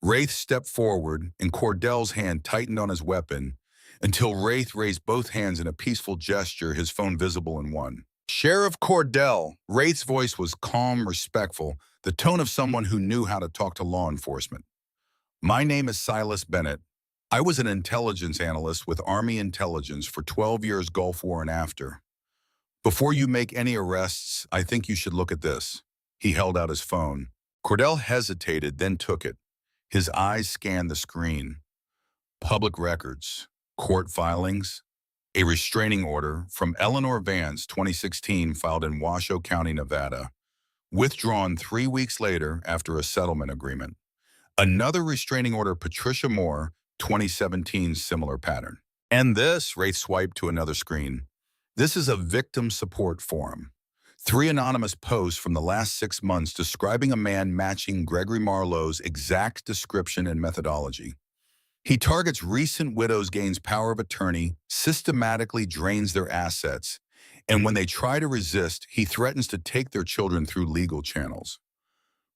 [SPEAKER 1] Wraith stepped forward, and Cordell's hand tightened on his weapon until Wraith raised both hands in a peaceful gesture, his phone visible in one. "Sheriff Cordell." Wraith's voice was calm, respectful, the tone of someone who knew how to talk to law enforcement. "My name is Silas Bennett. I was an intelligence analyst with Army Intelligence for 12 years Gulf War and after. Before you make any arrests, I think you should look at this." He held out his phone. Cordell hesitated, then took it. His eyes scanned the screen. Public records, court filings, a restraining order from Eleanor Vance, 2016, filed in Washoe County, Nevada, withdrawn 3 weeks later after a settlement agreement. Another restraining order, Patricia Moore, 2017, similar pattern. And this, Wraith swiped to another screen. This is a victim support forum. 3 anonymous posts from the last 6 months describing a man matching Gregory Marlowe's exact description and methodology. He targets recent widows, gains power of attorney, systematically drains their assets, and when they try to resist, he threatens to take their children through legal channels.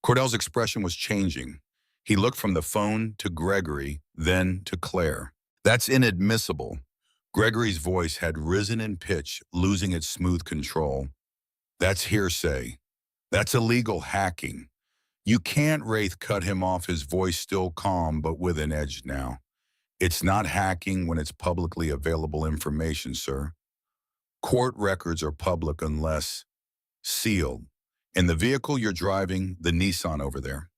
[SPEAKER 1] Cordell's expression was changing. He looked from the phone to Gregory, then to Claire. "That's inadmissible." Gregory's voice had risen in pitch, losing its smooth control. "That's hearsay. That's illegal hacking. You can't." Wraith cut him off, his voice still calm but with an edge now. "It's not hacking when it's publicly available information, sir. Court records are public unless sealed. And the vehicle you're driving, the Nissan over there,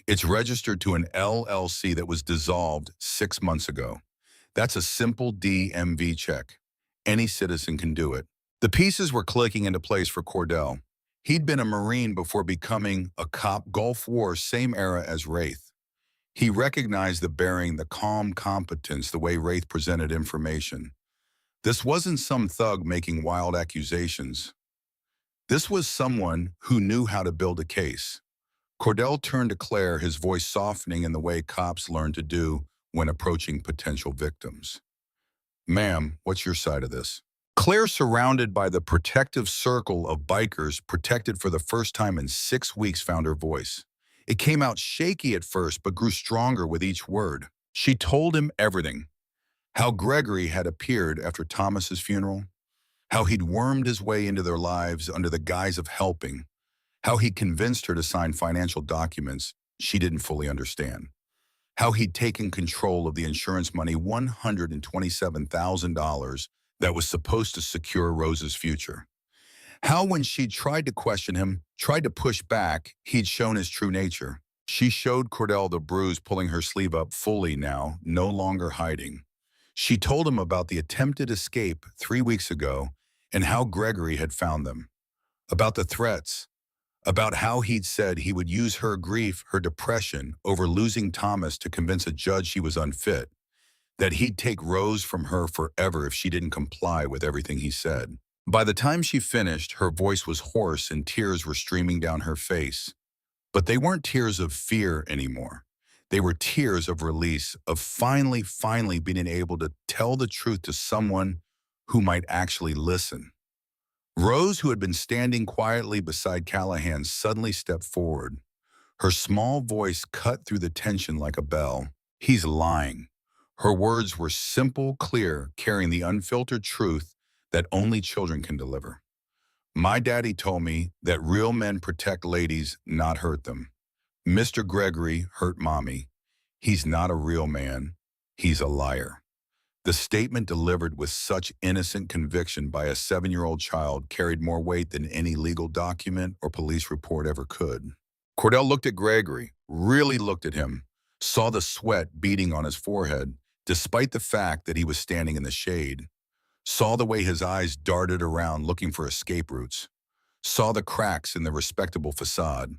[SPEAKER 1] it's registered to an LLC that was dissolved 6 months ago. That's a simple DMV check. Any citizen can do it." The pieces were clicking into place for Cordell. He'd been a Marine before becoming a cop, Gulf War, same era as Wraith. He recognized the bearing, the calm competence, the way Wraith presented information. This wasn't some thug making wild accusations. This was someone who knew how to build a case. Cordell turned to Claire, his voice softening in the way cops learn to do when approaching potential victims. "Ma'am, what's your side of this?" Claire, surrounded by the protective circle of bikers, protected for the first time in 6 weeks, found her voice. It came out shaky at first, but grew stronger with each word. She told him everything. How Gregory had appeared after Thomas's funeral. How he'd wormed his way into their lives under the guise of helping. How he convinced her to sign financial documents she didn't fully understand. How he'd taken control of the insurance money, $127,000, that was supposed to secure Rose's future. How when she tried to question him, tried to push back, he'd shown his true nature. She showed Cordell the bruise pulling her sleeve up fully now, no longer hiding. She told him about the attempted escape 3 weeks ago and how Gregory had found them, about the threats, about how he'd said he would use her grief, her depression, over losing Thomas to convince a judge she was unfit, that he'd take Rose from her forever if she didn't comply with everything he said. By the time she finished, her voice was hoarse and tears were streaming down her face. But they weren't tears of fear anymore. They were tears of release, of finally being able to tell the truth to someone who might actually listen. Rose, who had been standing quietly beside Callahan, suddenly stepped forward. Her small voice cut through the tension like a bell. He's lying. Her words were simple, clear, carrying the unfiltered truth that only children can deliver. My daddy told me that real men protect ladies, not hurt them. Mr. Gregory hurt mommy. He's not a real man. He's a liar. The statement delivered with such innocent conviction by a 7-year-old child carried more weight than any legal document or police report ever could. Cordell looked at Gregory, really looked at him, saw the sweat beading on his forehead, despite the fact that he was standing in the shade, saw the way his eyes darted around looking for escape routes, saw the cracks in the respectable facade.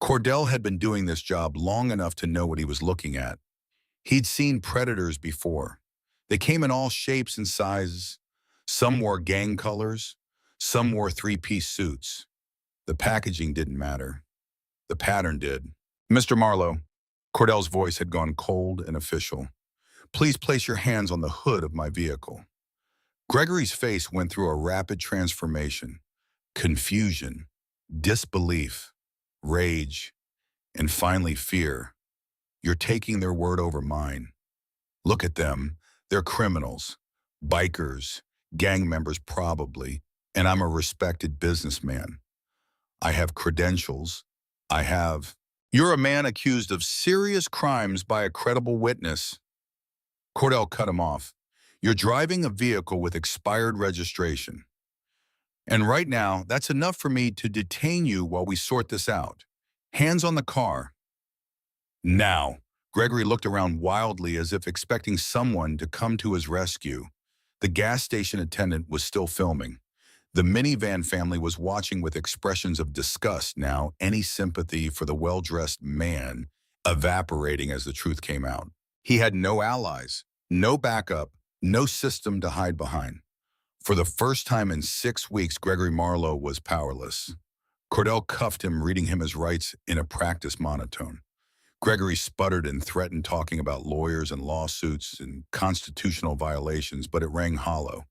[SPEAKER 1] Cordell had been doing this job long enough to know what he was looking at. He'd seen predators before. They came in all shapes and sizes. Some wore gang colors. Some wore three-piece suits. The packaging didn't matter. The pattern did. Mr. Marlowe, Cordell's voice had gone cold and official. Please place your hands on the hood of my vehicle. Gregory's face went through a rapid transformation. Confusion, disbelief, rage, and finally fear. You're taking their word over mine. Look at them. They're criminals, bikers, gang members probably, and I'm a respected businessman. I have credentials. I have... You're a man accused of serious crimes by a credible witness. Cordell cut him off. You're driving a vehicle with expired registration. And right now, that's enough for me to detain you while we sort this out. Hands on the car. Now. Gregory looked around wildly as if expecting someone to come to his rescue. The gas station attendant was still filming. The minivan family was watching with expressions of disgust now, any sympathy for the well-dressed man evaporating as the truth came out. He had no allies, no backup, no system to hide behind. For the first time in 6 weeks, Gregory Marlowe was powerless. Cordell cuffed him, reading him his rights in a practiced monotone. Gregory sputtered and threatened, talking about lawyers and lawsuits and constitutional violations, but it rang hollow.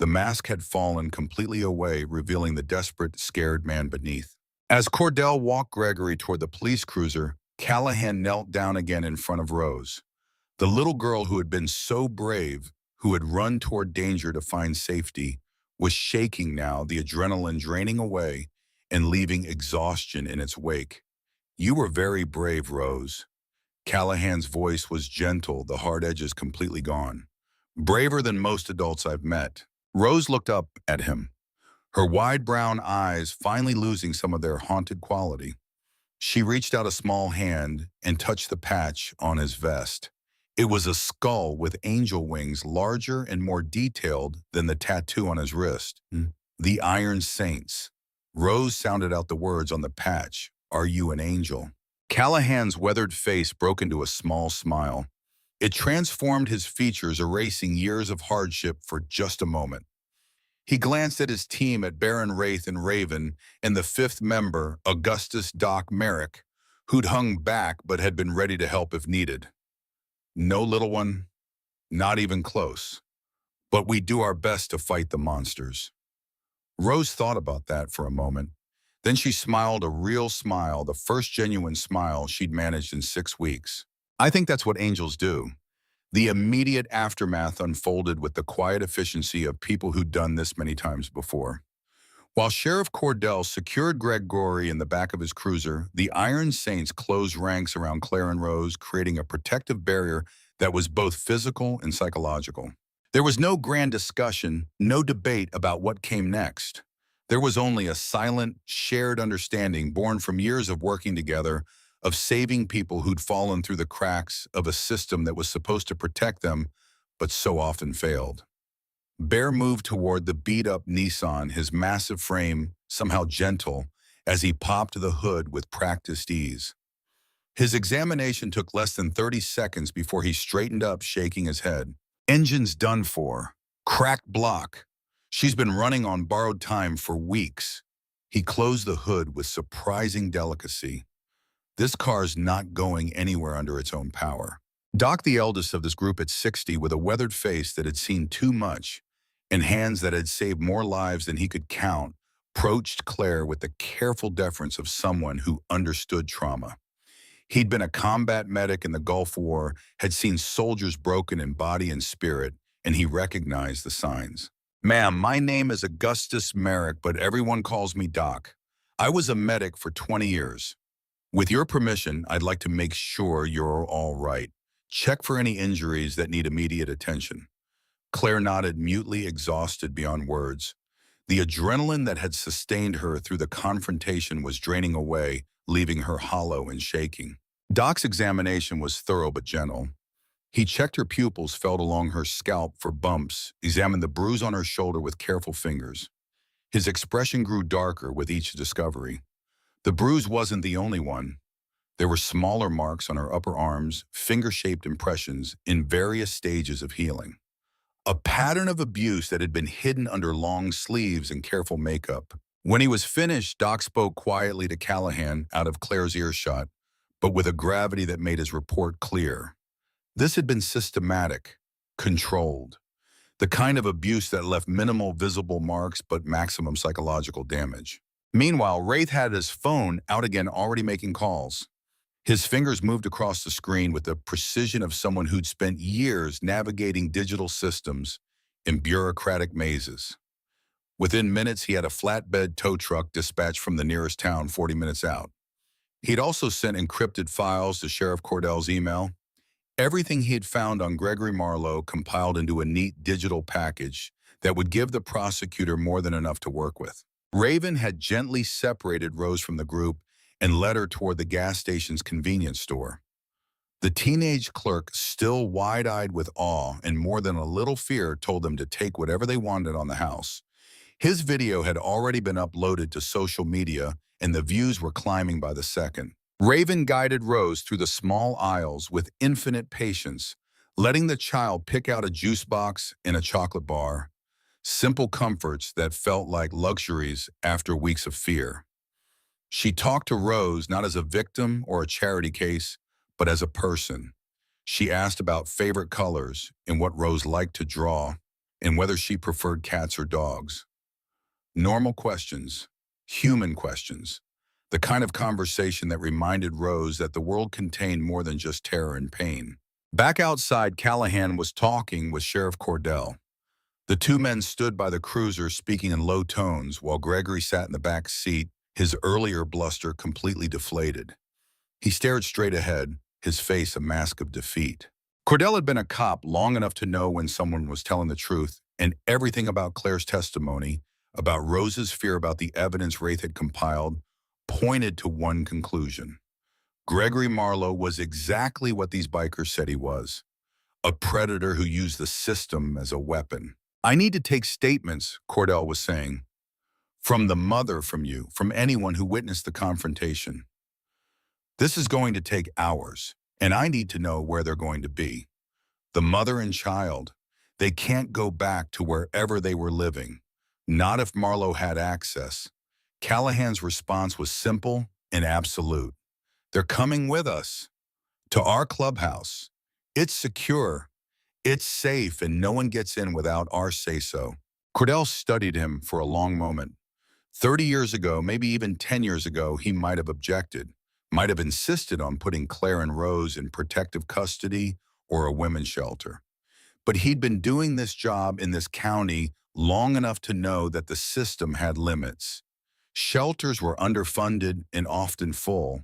[SPEAKER 1] The mask had fallen completely away, revealing the desperate, scared man beneath. As Cordell walked Gregory toward the police cruiser, Callahan knelt down again in front of Rose. The little girl who had been so brave, who had run toward danger to find safety, was shaking now, the adrenaline draining away and leaving exhaustion in its wake. You were very brave, Rose. Callahan's voice was gentle, the hard edges completely gone. Braver than most adults I've met. Rose looked up at him, her wide brown eyes finally losing some of their haunted quality. She reached out a small hand and touched the patch on his vest. It was a skull with angel wings, larger and more detailed than the tattoo on his wrist. The Iron Saints. Rose sounded out the words on the patch. Are you an angel? Callahan's weathered face broke into a small smile. It transformed his features, erasing years of hardship for just a moment. He glanced at his team at Baron Wraith and Raven and the fifth member, Augustus Doc Merrick, who'd hung back but had been ready to help if needed. No, little one, not even close. But we do our best to fight the monsters. Rose thought about that for a moment. Then she smiled a real smile, the first genuine smile she'd managed in 6 weeks. I think that's what angels do. The immediate aftermath unfolded with the quiet efficiency of people who'd done this many times before. While Sheriff Cordell secured Gregory in the back of his cruiser, the Iron Saints closed ranks around Claire and Rose, creating a protective barrier that was both physical and psychological. There was no grand discussion, no debate about what came next. There was only a silent, shared understanding born from years of working together, of saving people who'd fallen through the cracks of a system that was supposed to protect them, but so often failed. Bear moved toward the beat-up Nissan, his massive frame somehow gentle, as he popped the hood with practiced ease. His examination took less than 30 seconds before he straightened up, shaking his head. Engine's done for. Cracked block. She's been running on borrowed time for weeks. He closed the hood with surprising delicacy. This car's not going anywhere under its own power. Doc, the eldest of this group at 60, with a weathered face that had seen too much and hands that had saved more lives than he could count, approached Claire with the careful deference of someone who understood trauma. He'd been a combat medic in the Gulf War, had seen soldiers broken in body and spirit, and he recognized the signs. Ma'am, my name is Augustus Merrick, but everyone calls me Doc. I was a medic for 20 years. With your permission, I'd like to make sure you're all right. Check for any injuries that need immediate attention. Claire nodded, mutely exhausted beyond words. The adrenaline that had sustained her through the confrontation was draining away, leaving her hollow and shaking. Doc's examination was thorough but gentle. He checked her pupils, felt along her scalp for bumps, examined the bruise on her shoulder with careful fingers. His expression grew darker with each discovery. The bruise wasn't the only one. There were smaller marks on her upper arms, finger-shaped impressions in various stages of healing. A pattern of abuse that had been hidden under long sleeves and careful makeup. When he was finished, Doc spoke quietly to Callahan out of Claire's earshot, but with a gravity that made his report clear. This had been systematic, controlled, the kind of abuse that left minimal visible marks but maximum psychological damage. Meanwhile, Wraith had his phone out again, already making calls. His fingers moved across the screen with the precision of someone who'd spent years navigating digital systems in bureaucratic mazes. Within minutes, he had a flatbed tow truck dispatched from the nearest town 40 minutes out. He'd also sent encrypted files to Sheriff Cordell's email. Everything he had found on Gregory Marlowe compiled into a neat digital package that would give the prosecutor more than enough to work with. Raven had gently separated Rose from the group and led her toward the gas station's convenience store. The teenage clerk, still wide-eyed with awe and more than a little fear, told them to take whatever they wanted on the house. His video had already been uploaded to social media, and the views were climbing by the second. Raven guided Rose through the small aisles with infinite patience, letting the child pick out a juice box and a chocolate bar, simple comforts that felt like luxuries after weeks of fear. She talked to Rose not as a victim or a charity case, but as a person. She asked about favorite colors and what Rose liked to draw, and whether she preferred cats or dogs. Normal questions, human questions, the kind of conversation that reminded Rose that the world contained more than just terror and pain. Back outside, Callahan was talking with Sheriff Cordell. The two men stood by the cruiser speaking in low tones while Gregory sat in the back seat, his earlier bluster completely deflated. He stared straight ahead, his face a mask of defeat. Cordell had been a cop long enough to know when someone was telling the truth, and everything about Claire's testimony, about Rose's fear about the evidence Wraith had compiled, pointed to one conclusion. Gregory Marlowe was exactly what these bikers said he was, a predator who used the system as a weapon. I need to take statements, Cordell was saying, from the mother, from you, from anyone who witnessed the confrontation. This is going to take hours, and I need to know where they're going to be. The mother and child, they can't go back to wherever they were living, not if Marlowe had access. Callahan's response was simple and absolute. They're coming with us, to our clubhouse. It's secure, it's safe, and no one gets in without our say-so. Cordell studied him for a long moment. 30 years ago, maybe even 10 years ago, he might have objected, might have insisted on putting Claire and Rose in protective custody or a women's shelter. But he'd been doing this job in this county long enough to know that the system had limits. Shelters were underfunded and often full.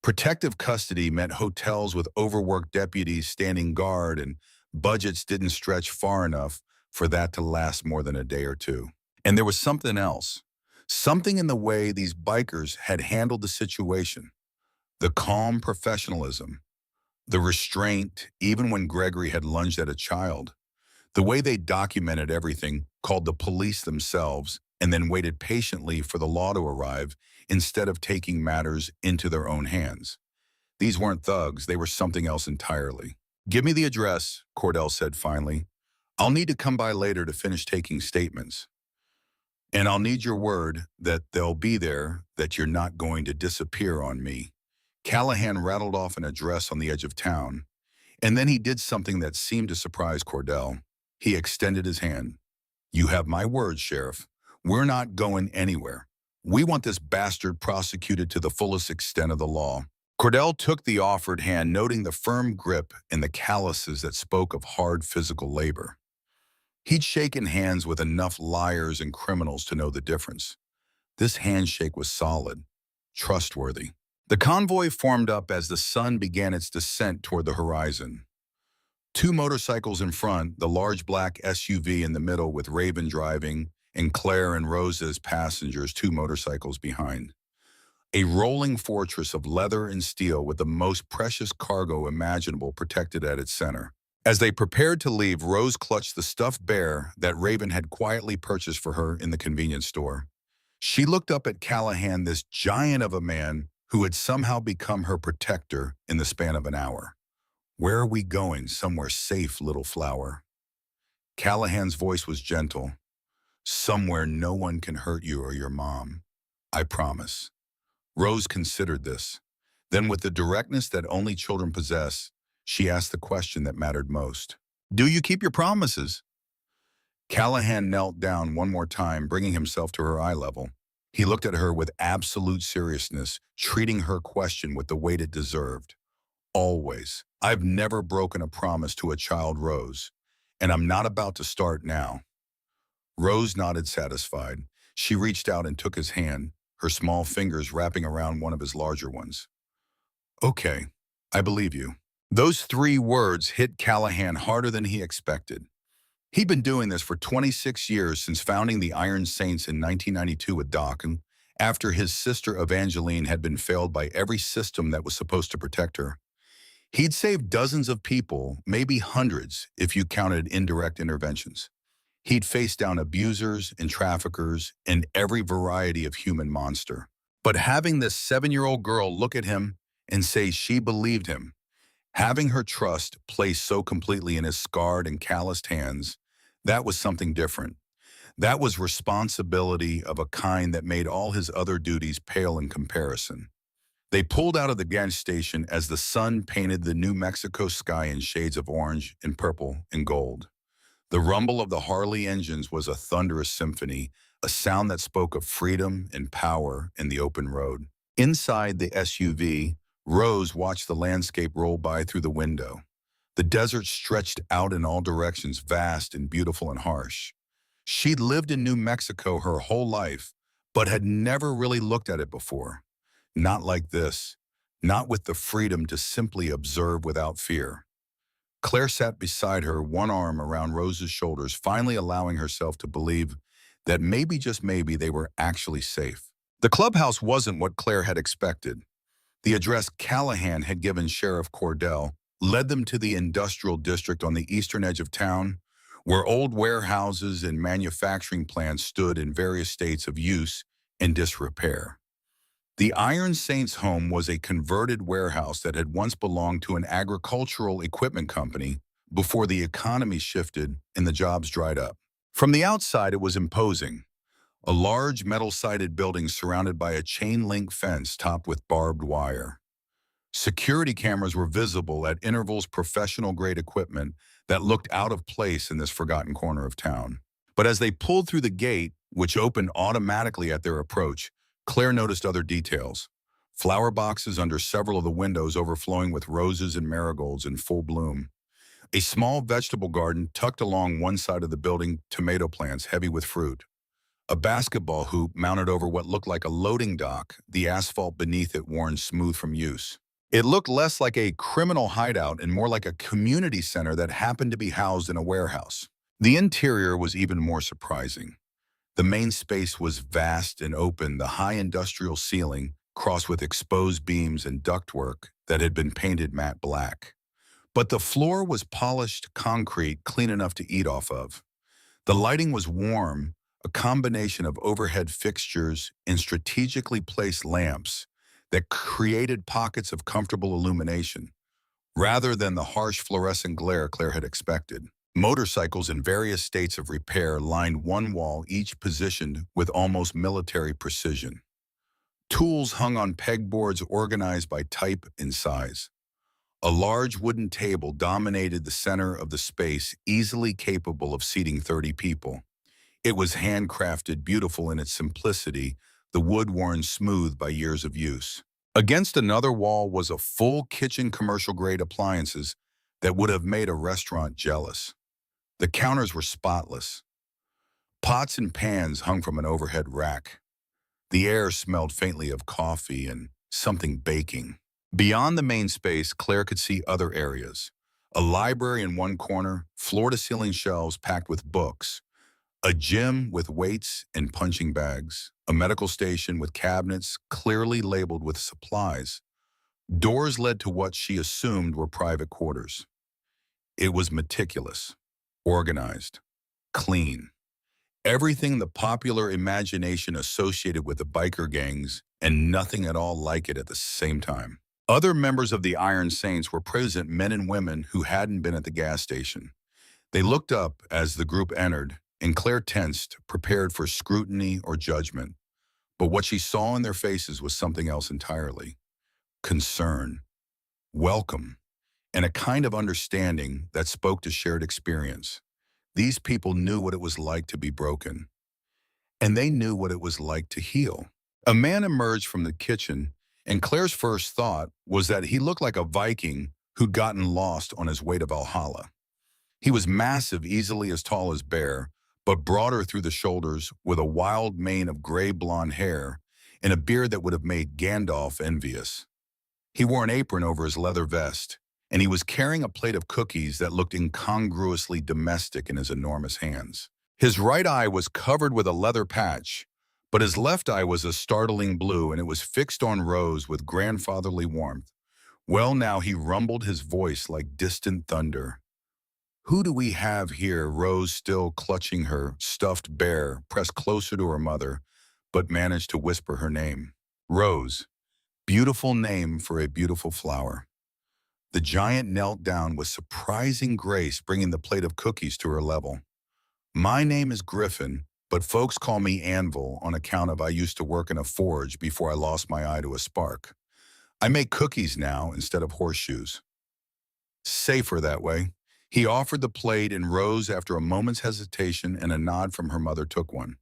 [SPEAKER 1] Protective custody meant hotels with overworked deputies standing guard, and budgets didn't stretch far enough for that to last more than a day or two. And there was something else. Something in the way these bikers had handled the situation, the calm professionalism, the restraint, even when Gregory had lunged at a child, the way they documented everything, called the police themselves, and then waited patiently for the law to arrive instead of taking matters into their own hands. These weren't thugs, they were something else entirely. "Give me the address," Cordell said finally. "I'll need to come by later to finish taking statements. And I'll need your word that they'll be there, that you're not going to disappear on me." Callahan rattled off an address on the edge of town, and then he did something that seemed to surprise Cordell. He extended his hand. "You have my word, Sheriff. We're not going anywhere. We want this bastard prosecuted to the fullest extent of the law." Cordell took the offered hand, noting the firm grip and the calluses that spoke of hard physical labor. He'd shaken hands with enough liars and criminals to know the difference. This handshake was solid, trustworthy. The convoy formed up as the sun began its descent toward the horizon. Two motorcycles in front, the large black SUV in the middle with Raven driving, and Claire and Rose as passengers, two motorcycles behind. A rolling fortress of leather and steel with the most precious cargo imaginable protected at its center. As they prepared to leave, Rose clutched the stuffed bear that Raven had quietly purchased for her in the convenience store. She looked up at Callahan, this giant of a man who had somehow become her protector in the span of an hour. "Where are we going? Somewhere safe, little flower." Callahan's voice was gentle. "Somewhere no one can hurt you or your mom. I promise." Rose considered this. Then, with the directness that only children possess, she asked the question that mattered most. "Do you keep your promises?" Callahan knelt down one more time, bringing himself to her eye level. He looked at her with absolute seriousness, treating her question with the weight it deserved. "Always. I've never broken a promise to a child, Rose, and I'm not about to start now." Rose nodded, satisfied. She reached out and took his hand, her small fingers wrapping around one of his larger ones. "Okay, I believe you." Those three words hit Callahan harder than he expected. He'd been doing this for 26 years, since founding the Iron Saints in 1992 with Doc, and after his sister Evangeline had been failed by every system that was supposed to protect her. He'd saved dozens of people, maybe hundreds if you counted indirect interventions. He'd faced down abusers and traffickers and every variety of human monster. But having this 7-year-old girl look at him and say she believed him, having her trust placed so completely in his scarred and calloused hands, that was something different. That was responsibility of a kind that made all his other duties pale in comparison. They pulled out of the gas station as the sun painted the New Mexico sky in shades of orange and purple and gold. The rumble of the Harley engines was a thunderous symphony, a sound that spoke of freedom and power in the open road. Inside the SUV, Rose watched the landscape roll by through the window. The desert stretched out in all directions, vast and beautiful and harsh. She'd lived in New Mexico her whole life, but had never really looked at it before. Not like this, not with the freedom to simply observe without fear. Claire sat beside her, one arm around Rose's shoulders, finally allowing herself to believe that maybe, just maybe, they were actually safe. The clubhouse wasn't what Claire had expected. The address Callahan had given Sheriff Cordell led them to the industrial district on the eastern edge of town, where old warehouses and manufacturing plants stood in various states of use and disrepair. The Iron Saints home was a converted warehouse that had once belonged to an agricultural equipment company before the economy shifted and the jobs dried up. From the outside, it was imposing. A large metal-sided building surrounded by a chain-link fence topped with barbed wire. Security cameras were visible at intervals, professional-grade equipment that looked out of place in this forgotten corner of town. But as they pulled through the gate, which opened automatically at their approach, Claire noticed other details. Flower boxes under several of the windows overflowing with roses and marigolds in full bloom. A small vegetable garden tucked along one side of the building, tomato plants heavy with fruit. A basketball hoop mounted over what looked like a loading dock, the asphalt beneath it worn smooth from use. It looked less like a criminal hideout and more like a community center that happened to be housed in a warehouse. The interior was even more surprising. The main space was vast and open, the high industrial ceiling crossed with exposed beams and ductwork that had been painted matte black. But the floor was polished concrete clean enough to eat off of. The lighting was warm, a combination of overhead fixtures and strategically placed lamps that created pockets of comfortable illumination, rather than the harsh fluorescent glare Claire had expected. Motorcycles in various states of repair lined one wall, each positioned with almost military precision. Tools hung on pegboards organized by type and size. A large wooden table dominated the center of the space, easily capable of seating 30 people. It was handcrafted, beautiful in its simplicity, the wood worn smooth by years of use. Against another wall was a full kitchen, commercial-grade appliances that would have made a restaurant jealous. The counters were spotless. Pots and pans hung from an overhead rack. The air smelled faintly of coffee and something baking. Beyond the main space, Claire could see other areas. A library in one corner, floor-to-ceiling shelves packed with books, a gym with weights and punching bags, a medical station with cabinets clearly labeled with supplies. Doors led to what she assumed were private quarters. It was meticulous, organized, clean. Everything the popular imagination associated with the biker gangs, and nothing at all like it at the same time. Other members of the Iron Saints were present, men and women who hadn't been at the gas station. They looked up as the group entered, and Claire tensed, prepared for scrutiny or judgment. But what she saw in their faces was something else entirely. Concern, welcome, and a kind of understanding that spoke to shared experience. These people knew what it was like to be broken, and they knew what it was like to heal. A man emerged from the kitchen, and Claire's first thought was that he looked like a Viking who'd gotten lost on his way to Valhalla. He was massive, easily as tall as Bear, but broader through the shoulders, with a wild mane of gray blonde hair and a beard that would have made Gandalf envious. He wore an apron over his leather vest, and he was carrying a plate of cookies that looked incongruously domestic in his enormous hands. His right eye was covered with a leather patch, but his left eye was a startling blue, and it was fixed on Rose with grandfatherly warmth. Well, now he rumbled, his voice like distant thunder. "Who do we have here?" Rose, still clutching her stuffed bear, pressed closer to her mother, but managed to whisper her name. Rose. Beautiful name for a beautiful flower. The giant knelt down with surprising grace, bringing the plate of cookies to her level. "My name is Griffin, but folks call me Anvil on account of I used to work in a forge before I lost my eye to a spark. I make cookies now instead of horseshoes. Safer that way." He offered the plate, and Rose, after a moment's hesitation and a nod from her mother, took one.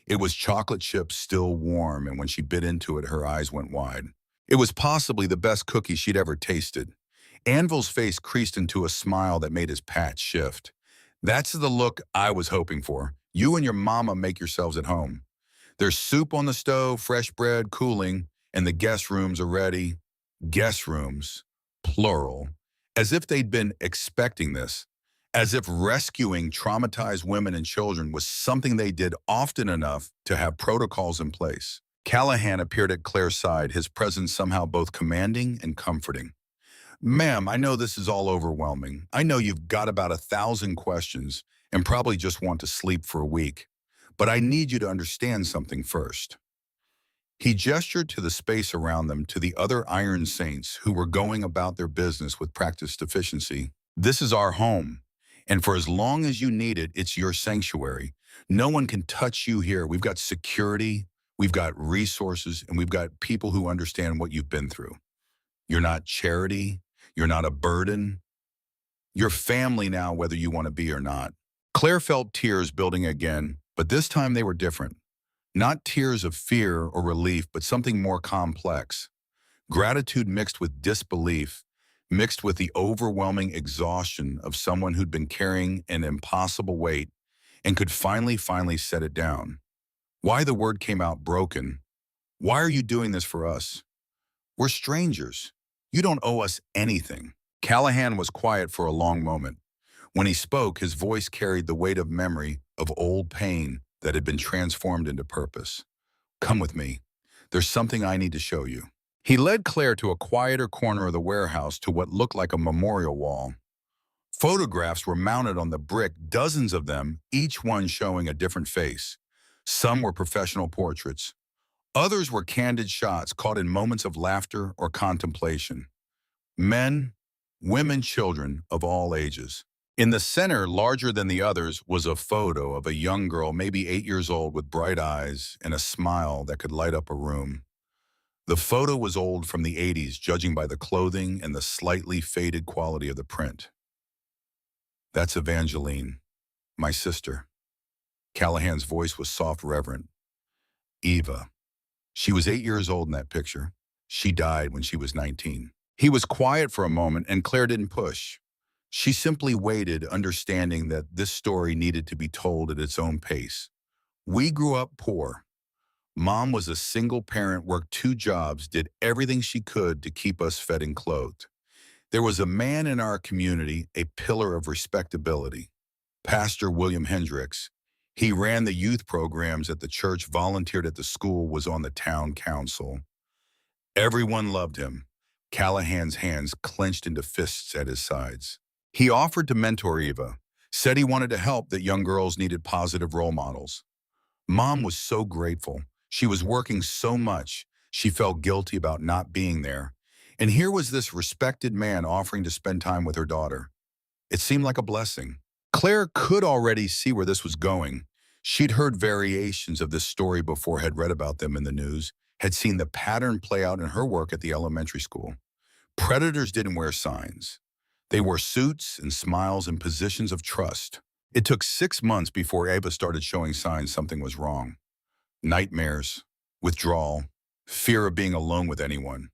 [SPEAKER 1] It was chocolate chip, still warm, and when she bit into it, her eyes went wide. It was possibly the best cookie she'd ever tasted. Anvil's face creased into a smile that made his patch shift. "That's the look I was hoping for. You and your mama make yourselves at home. There's soup on the stove, fresh bread, cooling, and the guest rooms are ready." Guest rooms, plural, as if they'd been expecting this, as if rescuing traumatized women and children was something they did often enough to have protocols in place. Callahan appeared at Claire's side, his presence somehow both commanding and comforting. "Ma'am, I know this is all overwhelming. I know you've got about 1,000 questions and probably just want to sleep for a week. But I need you to understand something first." He gestured to the space around them, to the other Iron Saints who were going about their business with practiced efficiency. "This is our home, and for as long as you need it, it's your sanctuary. No one can touch you here. We've got security, we've got resources, and we've got people who understand what you've been through. You're not charity. You're not a burden. You're family now, whether you want to be or not." Claire felt tears building again, but this time they were different. Not tears of fear or relief, but something more complex. Gratitude mixed with disbelief, mixed with the overwhelming exhaustion of someone who'd been carrying an impossible weight and could finally set it down. Why the word came out broken. "Why are you doing this for us? We're strangers. You don't owe us anything." Callahan was quiet for a long moment. When he spoke, his voice carried the weight of memory, of old pain that had been transformed into purpose. Come with me. There's something I need to show you. He led Claire to a quieter corner of the warehouse to what looked like a memorial wall. Photographs were mounted on the brick, dozens of them, each one showing a different face. Some were professional portraits. Others were candid shots caught in moments of laughter or contemplation. Men, women, children of all ages. In the center, larger than the others, was a photo of a young girl, maybe 8 years old, with bright eyes and a smile that could light up a room. The photo was old, from the 80s, judging by the clothing and the slightly faded quality of the print. That's Evangeline, my sister. Callahan's voice was soft, reverent. Eva. She was 8 years old in that picture. She died when she was 19. He was quiet for a moment, and Claire didn't push. She simply waited, understanding that this story needed to be told at its own pace. We grew up poor. Mom was a single parent, worked 2 jobs, did everything she could to keep us fed and clothed. There was a man in our community, a pillar of respectability, Pastor William Hendricks. He ran the youth programs at the church, volunteered at the school, was on the town council. Everyone loved him. Callahan's hands clenched into fists at his sides. He offered to mentor Eva, said he wanted to help, that young girls needed positive role models. Mom was so grateful. She was working so much, she felt guilty about not being there. And here was this respected man offering to spend time with her daughter. It seemed like a blessing. Claire could already see where this was going. She'd heard variations of this story before, had read about them in the news, had seen the pattern play out in her work at the elementary school. Predators didn't wear signs. They wore suits and smiles and positions of trust. It took 6 months before Ava started showing signs something was wrong. Nightmares, withdrawal, fear of being alone with anyone.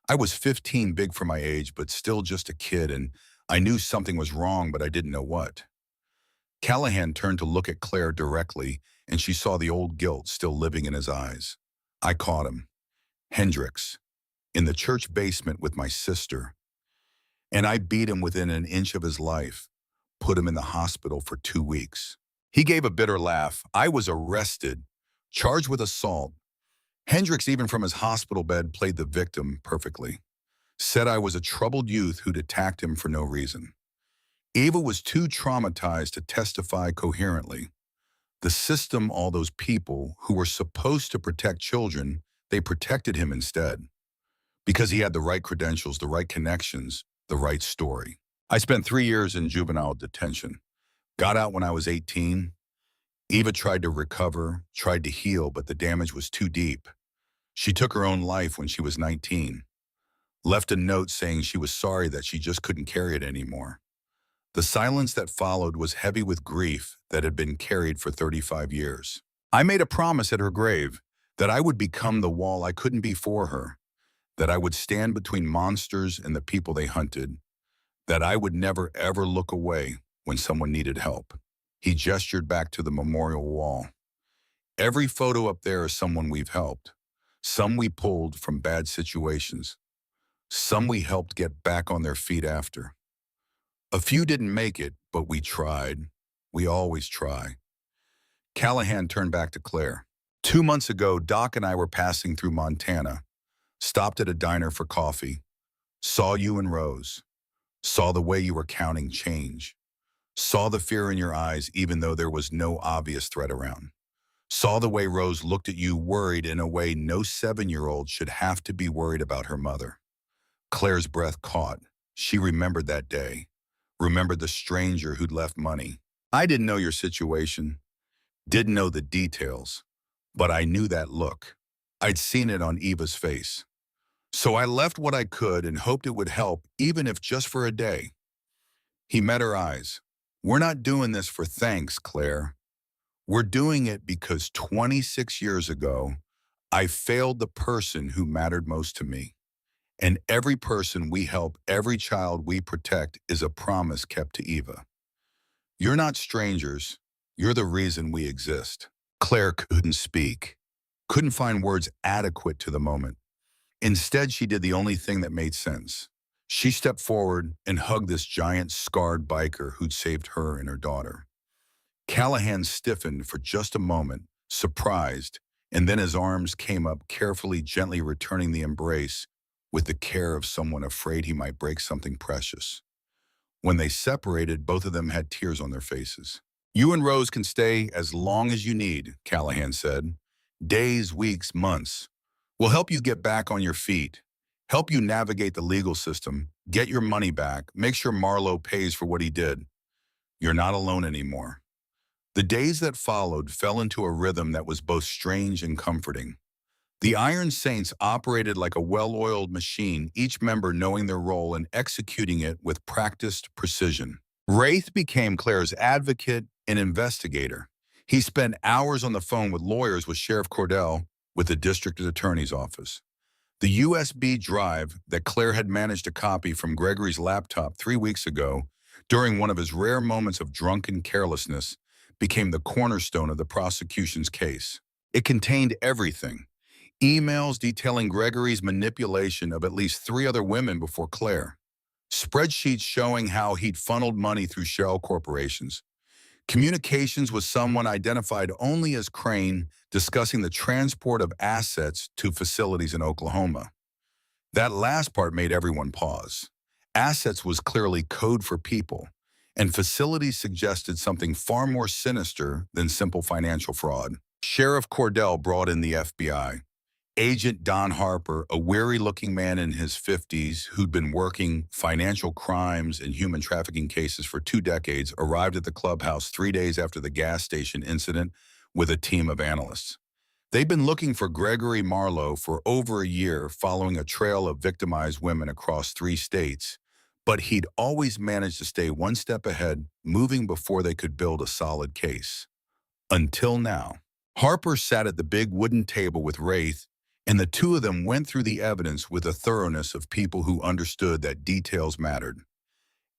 [SPEAKER 1] I was 15, big for my age, but still just a kid, and I knew something was wrong, but I didn't know what. Callahan turned to look at Claire directly, and she saw the old guilt still living in his eyes. I caught him. Hendricks, in the church basement with my sister. And I beat him within an inch of his life, put him in the hospital for 2 weeks. He gave a bitter laugh. I was arrested, charged with assault. Hendricks, even from his hospital bed, played the victim perfectly. Said I was a troubled youth who'd attacked him for no reason. Ava was too traumatized to testify coherently. The system, all those people who were supposed to protect children, they protected him instead. Because he had the right credentials, the right connections, the right story. I spent 3 years in juvenile detention. Got out when I was 18. Eva tried to recover, tried to heal, but the damage was too deep. She took her own life when she was 19. Left a note saying she was sorry, that she just couldn't carry it anymore. The silence that followed was heavy with grief that had been carried for 35 years. I made a promise at her grave that I would become the wall I couldn't be for her, that I would stand between monsters and the people they hunted, that I would never ever look away when someone needed help. He gestured back to the memorial wall. Every photo up there is someone we've helped. Some we pulled from bad situations. Some we helped get back on their feet after. A few didn't make it, but we tried. We always try. Callahan turned back to Claire. 2 months ago, Doc and I were passing through Montana, stopped at a diner for coffee, saw you and Rose, saw the way you were counting change, saw the fear in your eyes even though there was no obvious threat around, saw the way Rose looked at you, worried in a way no 7-year-old should have to be worried about her mother. Claire's breath caught. She remembered that day. Remembered the stranger who'd left money. I didn't know your situation, didn't know the details, but I knew that look. I'd seen it on Eva's face. So I left what I could and hoped it would help, even if just for a day. He met her eyes. We're not doing this for thanks, Claire. We're doing it because 26 years ago, I failed the person who mattered most to me. And every person we help, every child we protect, is a promise kept to Eva. You're not strangers. You're the reason we exist. Claire couldn't speak, couldn't find words adequate to the moment. Instead, she did the only thing that made sense. She stepped forward and hugged this giant, scarred biker who'd saved her and her daughter. Callahan stiffened for just a moment, surprised, and then his arms came up carefully, gently returning the embrace with the care of someone afraid he might break something precious. When they separated, both of them had tears on their faces. "You and Rose can stay as long as you need," Callahan said. "Days, weeks, months. We'll help you get back on your feet, help you navigate the legal system, get your money back, make sure Marlowe pays for what he did. You're not alone anymore." The days that followed fell into a rhythm that was both strange and comforting. The Iron Saints operated like a well-oiled machine, each member knowing their role and executing it with practiced precision. Wraith became Claire's advocate and investigator. He spent hours on the phone with lawyers, with Sheriff Cordell, with the district attorney's office. The USB drive that Claire had managed to copy from Gregory's laptop 3 weeks ago, during one of his rare moments of drunken carelessness, became the cornerstone of the prosecution's case. It contained everything: emails detailing Gregory's manipulation of at least 3 other women before Claire, spreadsheets showing how he'd funneled money through shell corporations, communications with someone identified only as Crane discussing the transport of assets to facilities in Oklahoma. That last part made everyone pause. Assets was clearly code for people, and facilities suggested something far more sinister than simple financial fraud. Sheriff Cordell brought in the FBI. Agent Don Harper, a weary-looking man in his 50s who'd been working financial crimes and human trafficking cases for 2 decades, arrived at the clubhouse 3 days after the gas station incident with a team of analysts. They'd been looking for Gregory Marlowe for over a year, following a trail of victimized women across 3 states, but he'd always managed to stay one step ahead, moving before they could build a solid case. Until now. Harper sat at the big wooden table with Wraith, and the two of them went through the evidence with the thoroughness of people who understood that details mattered.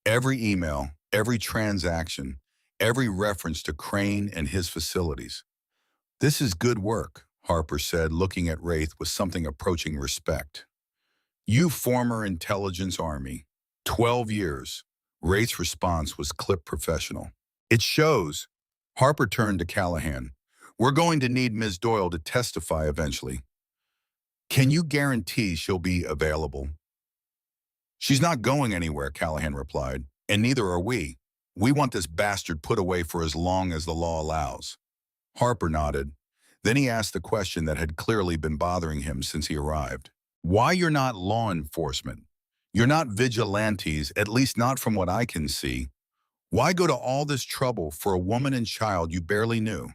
[SPEAKER 1] Every email, every transaction, every reference to Crane and his facilities. "This is good work," Harper said, looking at Wraith with something approaching respect. "You former intelligence army. 12 years. Wraith's response was clip professional. "It shows." Harper turned to Callahan. "We're going to need Ms. Doyle to testify eventually. Can you guarantee she'll be available?" "She's not going anywhere," Callahan replied, "and neither are we. We want this bastard put away for as long as the law allows." Harper nodded. Then he asked the question that had clearly been bothering him since he arrived. "Why you're not law enforcement? You're not vigilantes, at least not from what I can see. Why go to all this trouble for a woman and child you barely knew?"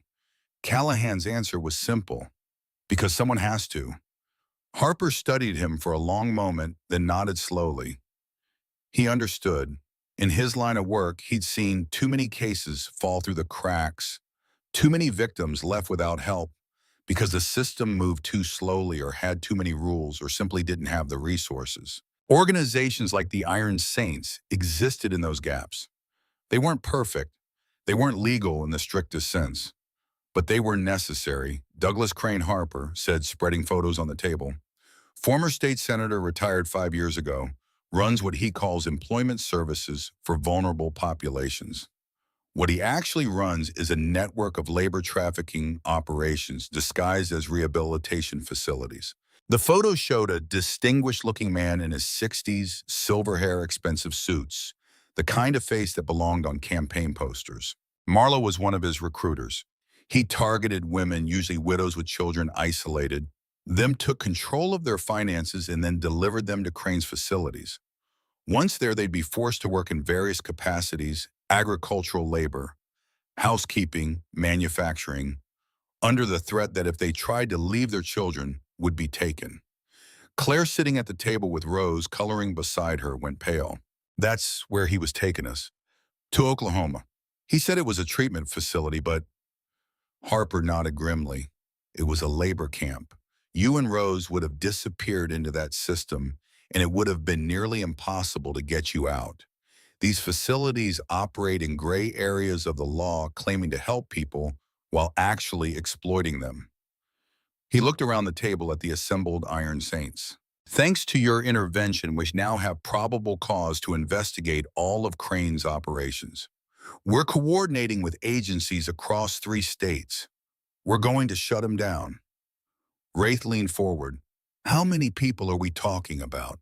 [SPEAKER 1] Callahan's answer was simple: "Because someone has to." Harper studied him for a long moment, then nodded slowly. He understood. In his line of work, he'd seen too many cases fall through the cracks, too many victims left without help because the system moved too slowly or had too many rules or simply didn't have the resources. Organizations like the Iron Saints existed in those gaps. They weren't perfect. They weren't legal in the strictest sense. But they were necessary, Douglas Crane Harper said, spreading photos on the table. Former state senator, retired 5 years ago, runs what he calls employment services for vulnerable populations. What he actually runs is a network of labor trafficking operations disguised as rehabilitation facilities. The photo showed a distinguished-looking man in his 60s, silver hair, expensive suits, the kind of face that belonged on campaign posters. Marlowe was one of his recruiters. He targeted women, usually widows with children, isolated, them took control of their finances and then delivered them to Crane's facilities. Once there, they'd be forced to work in various capacities: agricultural labor, housekeeping, manufacturing, under the threat that if they tried to leave, their children would be taken. Claire, sitting at the table with Rose coloring beside her, went pale. "That's where he was taking us. To Oklahoma. He said it was a treatment facility, but..." Harper nodded grimly. "It was a labor camp. You and Rose would have disappeared into that system, and it would have been nearly impossible to get you out. These facilities operate in gray areas of the law, claiming to help people while actually exploiting them." He looked around the table at the assembled Iron Saints. "Thanks to your intervention, we now have probable cause to investigate all of Crane's operations. We're coordinating with agencies across 3 states. We're going to shut him down. Wraith leaned forward. How many people are we talking about?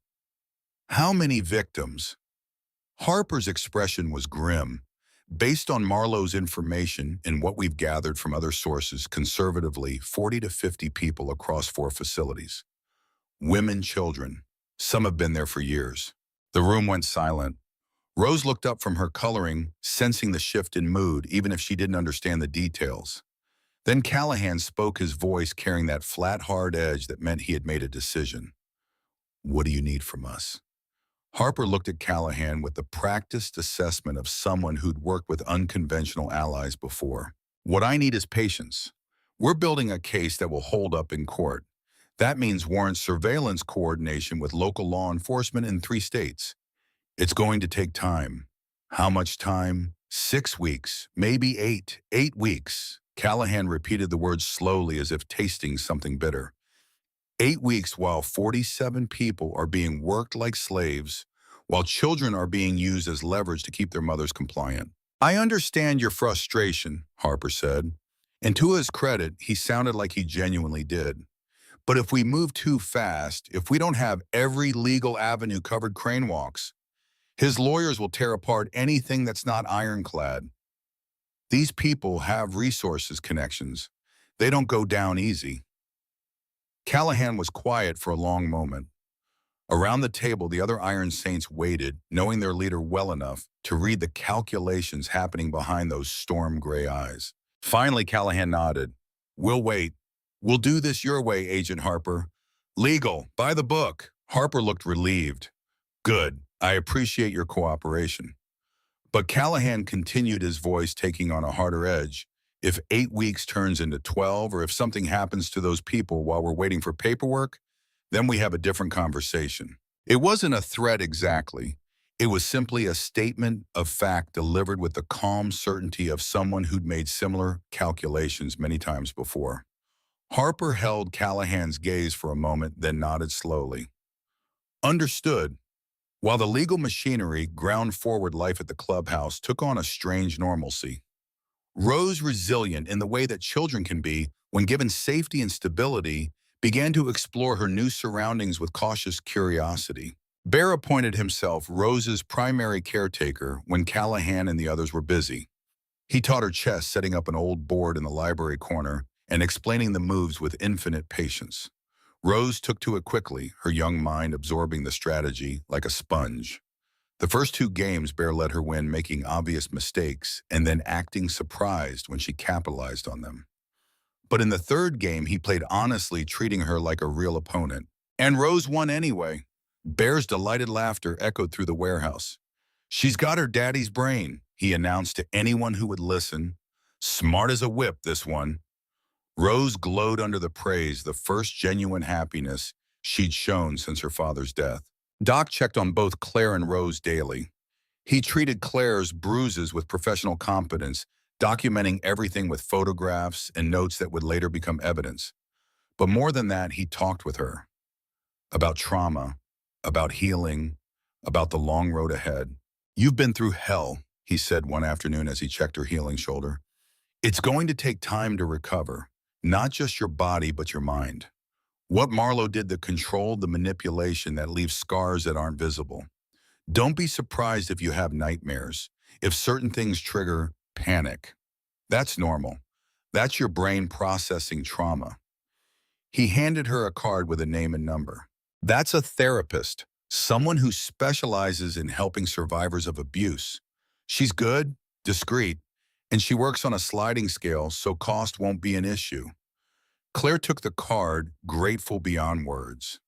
[SPEAKER 1] How many victims? Harper's expression was grim. Based on Marlowe's information and what we've gathered from other sources, conservatively, 40 to 50 people across 4 facilities. Women, children. Some have been there for years. The room went silent. Rose looked up from her coloring, sensing the shift in mood, even if she didn't understand the details. Then Callahan spoke, his voice carrying that flat, hard edge that meant he had made a decision. What do you need from us? Harper looked at Callahan with the practiced assessment of someone who'd worked with unconventional allies before. What I need is patience. We're building a case that will hold up in court. That means warrant surveillance coordination with local law enforcement in 3 states. It's going to take time. How much time? 6 weeks, maybe 8. 8 weeks. Callahan repeated the words slowly as if tasting something bitter. 8 weeks while 47 people are being worked like slaves, while children are being used as leverage to keep their mothers compliant. I understand your frustration, Harper said. And to his credit, he sounded like he genuinely did. But if we move too fast, if we don't have every legal avenue covered, Crane walks, his lawyers will tear apart anything that's not ironclad. These people have resources, connections. They don't go down easy. Callahan was quiet for a long moment. Around the table, the other Iron Saints waited, knowing their leader well enough to read the calculations happening behind those storm-gray eyes. Finally, Callahan nodded. We'll wait. We'll do this your way, Agent Harper. Legal, by the book. Harper looked relieved. Good. I appreciate your cooperation. But Callahan continued, his voice taking on a harder edge. If 8 weeks turns into 12, or if something happens to those people while we're waiting for paperwork, then we have a different conversation. It wasn't a threat exactly. It was simply a statement of fact delivered with the calm certainty of someone who'd made similar calculations many times before. Harper held Callahan's gaze for a moment, then nodded slowly. Understood. While the legal machinery ground forward, life at the clubhouse took on a strange normalcy. Rose, resilient in the way that children can be when given safety and stability, began to explore her new surroundings with cautious curiosity. Bear appointed himself Rose's primary caretaker when Callahan and the others were busy. He taught her chess, setting up an old board in the library corner and explaining the moves with infinite patience. Rose took to it quickly, her young mind absorbing the strategy like a sponge. The first 2 games Bear let her win, making obvious mistakes and then acting surprised when she capitalized on them. But in the 3rd game, he played honestly, treating her like a real opponent. And Rose won anyway. Bear's delighted laughter echoed through the warehouse. She's got her daddy's brain, he announced to anyone who would listen. Smart as a whip, this one. Rose glowed under the praise, the first genuine happiness she'd shown since her father's death. Doc checked on both Claire and Rose daily. He treated Claire's bruises with professional competence, documenting everything with photographs and notes that would later become evidence. But more than that, he talked with her about trauma, about healing, about the long road ahead. You've been through hell, he said one afternoon as he checked her healing shoulder. It's going to take time to recover, not just your body, but your mind. What Marlowe did, the control, the manipulation that leaves scars that aren't visible. Don't be surprised if you have nightmares, if certain things trigger panic. That's normal. That's your brain processing trauma. He handed her a card with a name and number. That's a therapist, someone who specializes in helping survivors of abuse. She's good, discreet, and she works on a sliding scale so cost won't be an issue. Claire took the card, grateful beyond words.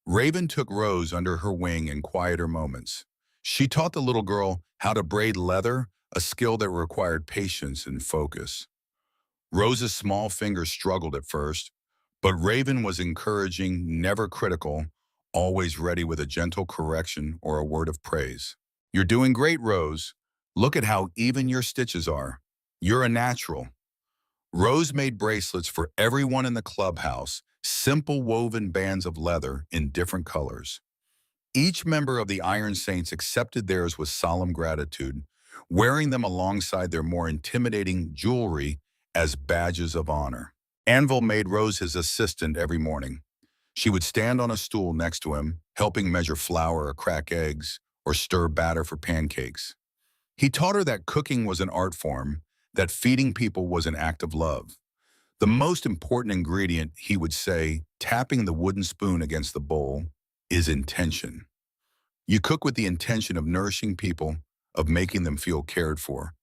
[SPEAKER 1] Raven took Rose under her wing in quieter moments. She taught the little girl how to braid leather, a skill that required patience and focus. Rose's small fingers struggled at first, but Raven was encouraging, never critical, always ready with a gentle correction or a word of praise. You're doing great, Rose. Look at how even your stitches are. You're a natural. Rose made bracelets for everyone in the clubhouse, simple woven bands of leather in different colors. Each member of the Iron Saints accepted theirs with solemn gratitude, wearing them alongside their more intimidating jewelry as badges of honor. Anvil made Rose his assistant every morning. She would stand on a stool next to him, helping measure flour or crack eggs or stir batter for pancakes. He taught her that cooking was an art form, that feeding people was an act of love. The most important ingredient, he would say, tapping the wooden spoon against the bowl, is intention. You cook with the intention of nourishing people, of making them feel cared for,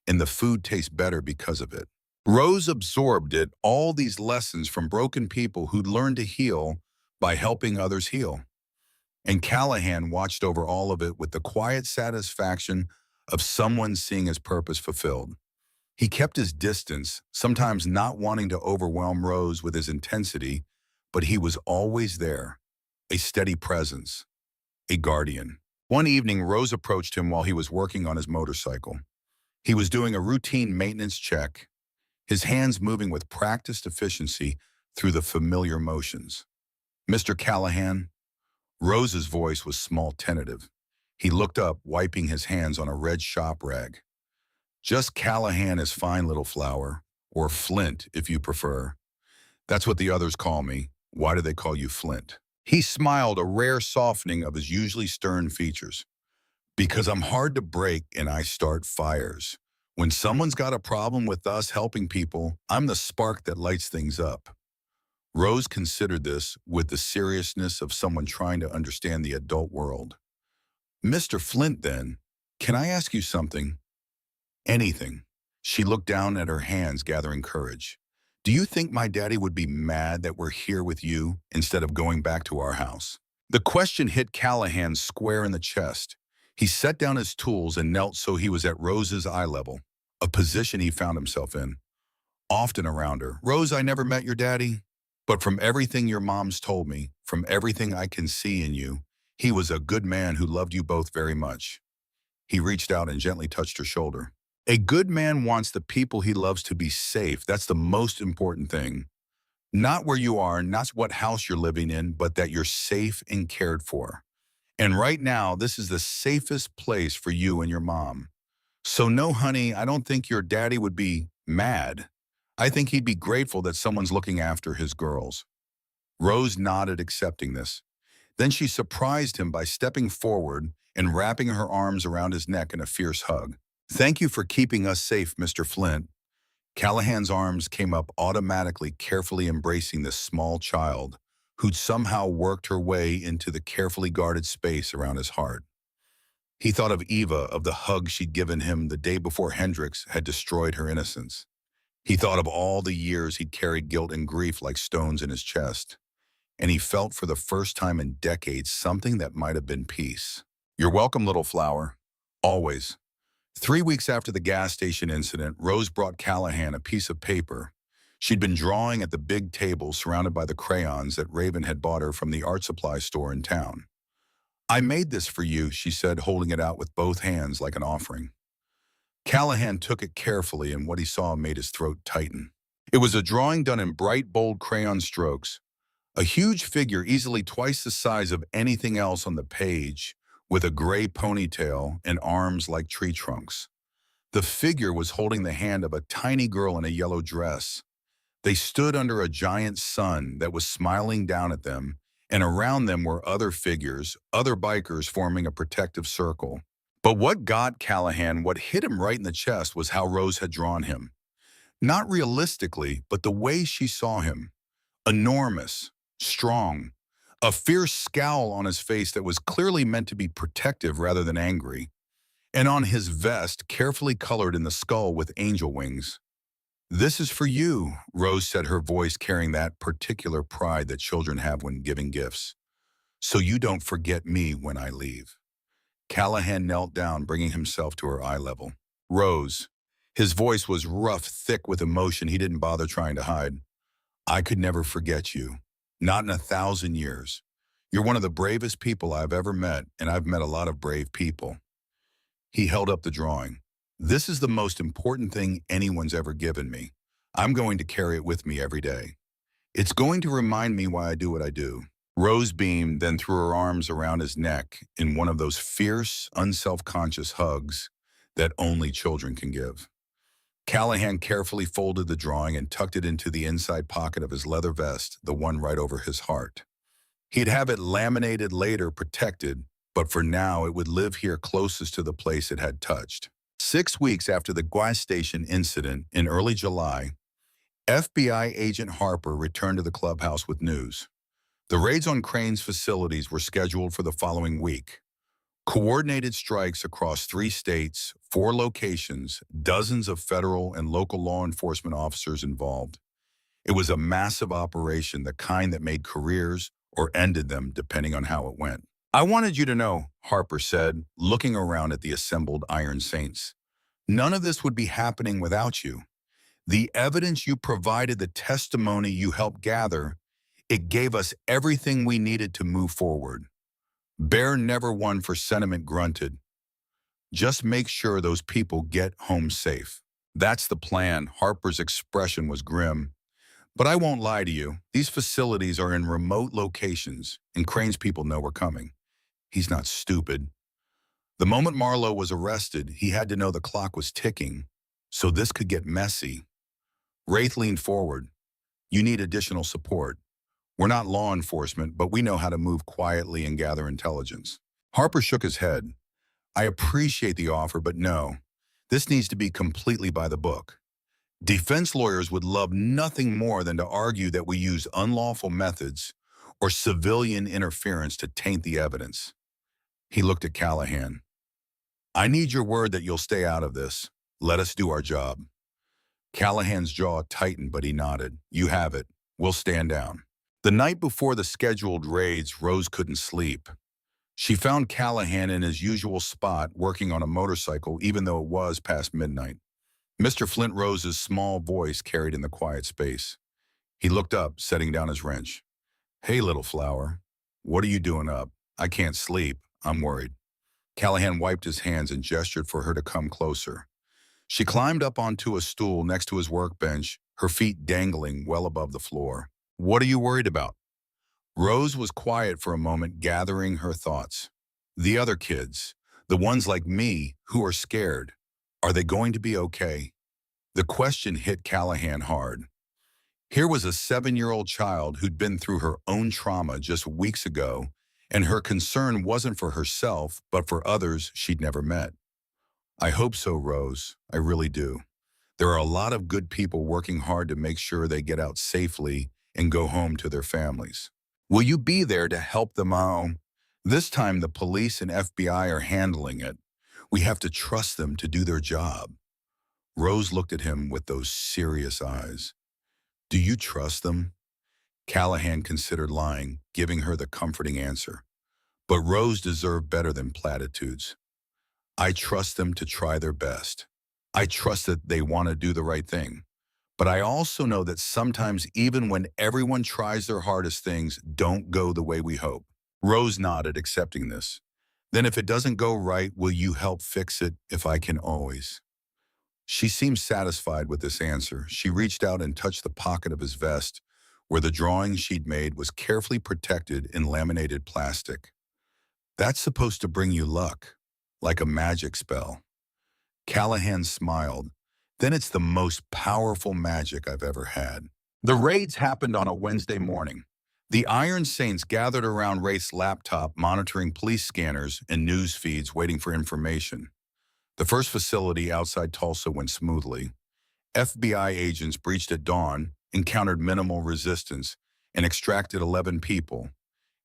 [SPEAKER 1] and the food tastes better because of it. Rose absorbed all these lessons from broken people who'd learned to heal by helping others heal. And Callahan watched over all of it with the quiet satisfaction of someone seeing his purpose fulfilled. He kept his distance, sometimes not wanting to overwhelm Rose with his intensity, but he was always there, a steady presence, a guardian. One evening, Rose approached him while he was working on his motorcycle. He was doing a routine maintenance check, his hands moving with practiced efficiency through the familiar motions. "Mr. Callahan?" Rose's voice was small, tentative. He looked up, wiping his hands on a red shop rag. "Just Callahan is fine, little flower, or Flint, if you prefer. That's what the others call me. Why do they call you Flint?" He smiled, a rare softening of his usually stern features. "Because I'm hard to break and I start fires. When someone's got a problem with us helping people, I'm the spark that lights things up." Rose considered this with the seriousness of someone trying to understand the adult world. "Mr. Flint, then, can I ask you something?" "Anything." She looked down at her hands, gathering courage. "Do you think my daddy would be mad that we're here with you instead of going back to our house?" The question hit Callahan square in the chest. He set down his tools and knelt so he was at Rose's eye level, a position he found himself in, often around her. "Rose, I never met your daddy, but from everything your mom's told me, from everything I can see in you, he was a good man who loved you both very much." He reached out and gently touched her shoulder. "A good man wants the people he loves to be safe. That's the most important thing. Not where you are, not what house you're living in, but that you're safe and cared for. And right now, this is the safest place for you and your mom. So no, honey, I don't think your daddy would be mad. I think he'd be grateful that someone's looking after his girls." Rose nodded, accepting this. Then she surprised him by stepping forward and wrapping her arms around his neck in a fierce hug. "Thank you for keeping us safe, Mr. Flint." Callahan's arms came up automatically, carefully embracing this small child who'd somehow worked her way into the carefully guarded space around his heart. He thought of Eva, of the hug she'd given him the day before Hendrix had destroyed her innocence. He thought of all the years he'd carried guilt and grief like stones in his chest. And he felt for the first time in decades something that might have been peace. "You're welcome, little flower. Always." 3 weeks after the gas station incident, Rose brought Callahan a piece of paper. She'd been drawing at the big table surrounded by the crayons that Raven had bought her from the art supply store in town. "I made this for you," she said, holding it out with both hands like an offering. Callahan took it carefully, and what he saw made his throat tighten. It was a drawing done in bright, bold crayon strokes. A huge figure easily twice the size of anything else on the page, with a gray ponytail and arms like tree trunks. The figure was holding the hand of a tiny girl in a yellow dress. They stood under a giant sun that was smiling down at them, and around them were other figures, other bikers forming a protective circle. But what got Callahan, what hit him right in the chest, was how Rose had drawn him. Not realistically, but the way she saw him. Enormous, strong, a fierce scowl on his face that was clearly meant to be protective rather than angry, and on his vest, carefully colored in the skull with angel wings. "This is for you," Rose said, her voice carrying that particular pride that children have when giving gifts. "So you don't forget me when I leave." Callahan knelt down, bringing himself to her eye level. "Rose." His voice was rough, thick with emotion he didn't bother trying to hide. "I could never forget you. Not in 1,000 years. You're one of the bravest people I've ever met, and I've met a lot of brave people." He held up the drawing. "This is the most important thing anyone's ever given me. I'm going to carry it with me every day. It's going to remind me why I do what I do." Rose beamed, then threw her arms around his neck in one of those fierce, unself-conscious hugs that only children can give. Callahan carefully folded the drawing and tucked it into the inside pocket of his leather vest, the one right over his heart. He'd have it laminated later, protected, but for now it would live here closest to the place it had touched. 6 weeks after the gas station incident in early July, FBI agent Harper returned to the clubhouse with news. The raids on Crane's facilities were scheduled for the following week. Coordinated strikes across 3 states, 4 locations, dozens of federal and local law enforcement officers involved. It was a massive operation, the kind that made careers or ended them depending on how it went. I wanted you to know, Harper said, looking around at the assembled Iron Saints. None of this would be happening without you. The evidence you provided, the testimony you helped gather, it gave us everything we needed to move forward. Bear never one for sentiment grunted. Just make sure those people get home safe. That's the plan. Harper's expression was grim. But I won't lie to you. These facilities are in remote locations, and Crane's people know we're coming. He's not stupid. The moment Marlowe was arrested, he had to know the clock was ticking, so this could get messy. Wraith leaned forward. You need additional support. We're not law enforcement, but we know how to move quietly and gather intelligence. Harper shook his head. I appreciate the offer, but no. This needs to be completely by the book. Defense lawyers would love nothing more than to argue that we use unlawful methods or civilian interference to taint the evidence. He looked at Callahan. I need your word that you'll stay out of this. Let us do our job. Callahan's jaw tightened, but he nodded. You have it. We'll stand down. The night before the scheduled raids, Rose couldn't sleep. She found Callahan in his usual spot, working on a motorcycle, even though it was past midnight. Mr. Flint Rose's small voice carried in the quiet space. He looked up, setting down his wrench. Hey, little flower. What are you doing up? I can't sleep. I'm worried. Callahan wiped his hands and gestured for her to come closer. She climbed up onto a stool next to his workbench, her feet dangling well above the floor. What are you worried about? Rose was quiet for a moment, gathering her thoughts. The other kids, the ones like me who are scared, are they going to be okay? The question hit Callahan hard. Here was a 7-year-old child who'd been through her own trauma just weeks ago, and her concern wasn't for herself, but for others she'd never met. I hope so, Rose. I really do. There are a lot of good people working hard to make sure they get out safely and go home to their families. Will you be there to help them out? This time the police and FBI are handling it. We have to trust them to do their job. Rose looked at him with those serious eyes. Do you trust them? Callahan considered lying, giving her the comforting answer. But Rose deserved better than platitudes. I trust them to try their best. I trust that they want to do the right thing. But I also know that sometimes even when everyone tries their hardest, things don't go the way we hope. Rose nodded, accepting this. Then if it doesn't go right, will you help fix it if I can always? She seemed satisfied with this answer. She reached out and touched the pocket of his vest, where the drawing she'd made was carefully protected in laminated plastic. That's supposed to bring you luck, like a magic spell. Callahan smiled. Then it's the most powerful magic I've ever had. The raids happened on a Wednesday morning. The Iron Saints gathered around Wraith's laptop, monitoring police scanners and news feeds, waiting for information. The first facility outside Tulsa went smoothly. FBI agents breached at dawn, encountered minimal resistance, and extracted 11 people,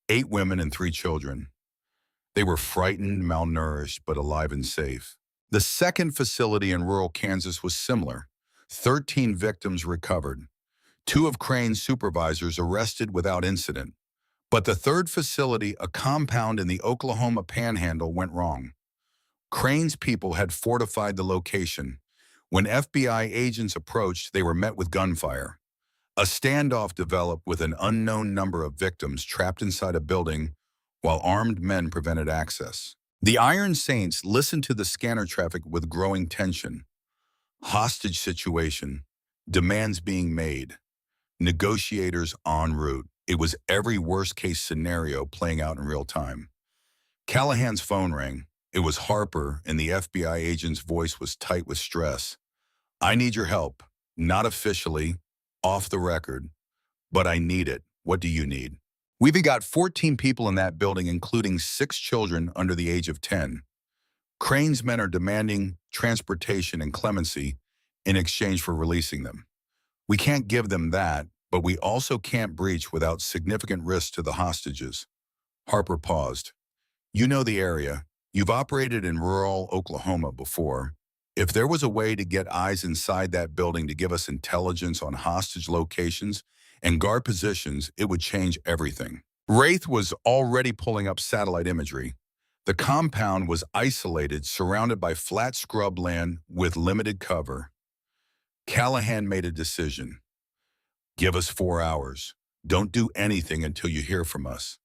[SPEAKER 1] 8 women and 3 children. They were frightened, malnourished, but alive and safe. The second facility in rural Kansas was similar. 13 victims recovered. 2 of Crane's supervisors arrested without incident. But the third facility, a compound in the Oklahoma Panhandle, went wrong. Crane's people had fortified the location. When FBI agents approached, they were met with gunfire. A standoff developed with an unknown number of victims trapped inside a building while armed men prevented access. The Iron Saints listened to the scanner traffic with growing tension. Hostage situation, demands being made, negotiators en route. It was every worst-case scenario playing out in real time. Callahan's phone rang. It was Harper, and the FBI agent's voice was tight with stress. I need your help. Not officially, off the record, but I need it. What do you need? We've got 14 people in that building, including 6 children under the age of 10. Crane's men are demanding transportation and clemency in exchange for releasing them. We can't give them that, but we also can't breach without significant risk to the hostages. Harper paused. You know the area. You've operated in rural Oklahoma before. If there was a way to get eyes inside that building to give us intelligence on hostage locations and guard positions, it would change everything. Wraith was already pulling up satellite imagery. The compound was isolated, surrounded by flat scrubland with limited cover. Callahan made a decision. Give us 4 hours. Don't do anything until you hear from us.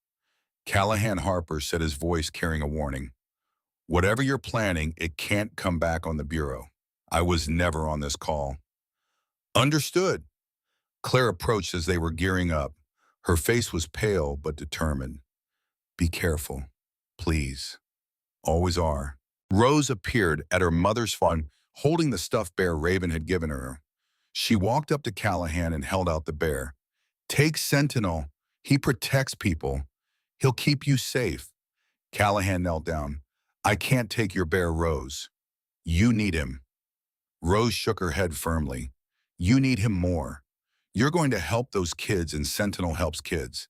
[SPEAKER 1] Callahan Harper said, his voice carrying a warning. Whatever you're planning, it can't come back on the Bureau. I was never on this call. Understood. Claire approached as they were gearing up. Her face was pale but determined. Be careful, please. Always are. Rose appeared at her mother's phone, holding the stuffed bear Raven had given her. She walked up to Callahan and held out the bear. Take Sentinel. He protects people. He'll keep you safe. Callahan knelt down. I can't take your bear, Rose. You need him. Rose shook her head firmly. You need him more. You're going to help those kids, and Sentinel helps kids.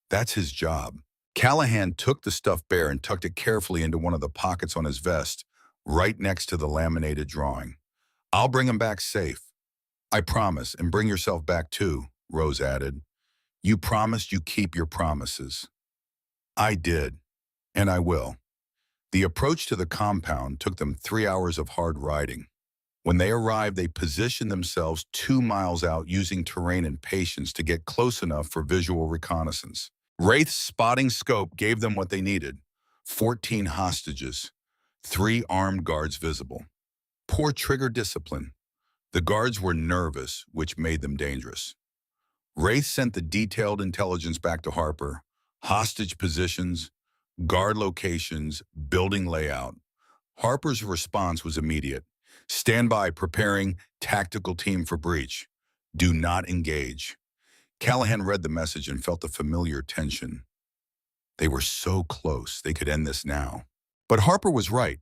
[SPEAKER 1] That's his job. Callahan took the stuffed bear and tucked it carefully into one of the pockets on his vest, right next to the laminated drawing. I'll bring him back safe. I promise, and bring yourself back too, Rose added. You promised you keep your promises. I did, and I will. The approach to the compound took them 3 hours of hard riding. When they arrived, they positioned themselves 2 miles out using terrain and patience to get close enough for visual reconnaissance. Wraith's spotting scope gave them what they needed. 14 hostages, 3 armed guards visible. Poor trigger discipline. The guards were nervous, which made them dangerous. Wraith sent the detailed intelligence back to Harper. Hostage positions, guard locations, building layout. Harper's response was immediate. Stand by, preparing, tactical team for breach. Do not engage. Callahan read the message and felt the familiar tension. They were so close, they could end this now. But Harper was right.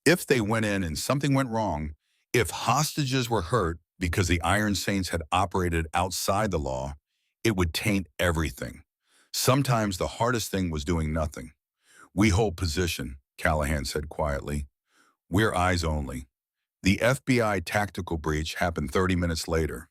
[SPEAKER 1] If they went in and something went wrong, if hostages were hurt because the Iron Saints had operated outside the law, it would taint everything. Sometimes the hardest thing was doing nothing. We hold position, Callahan said quietly. We're eyes only. The FBI tactical breach happened 30 minutes later.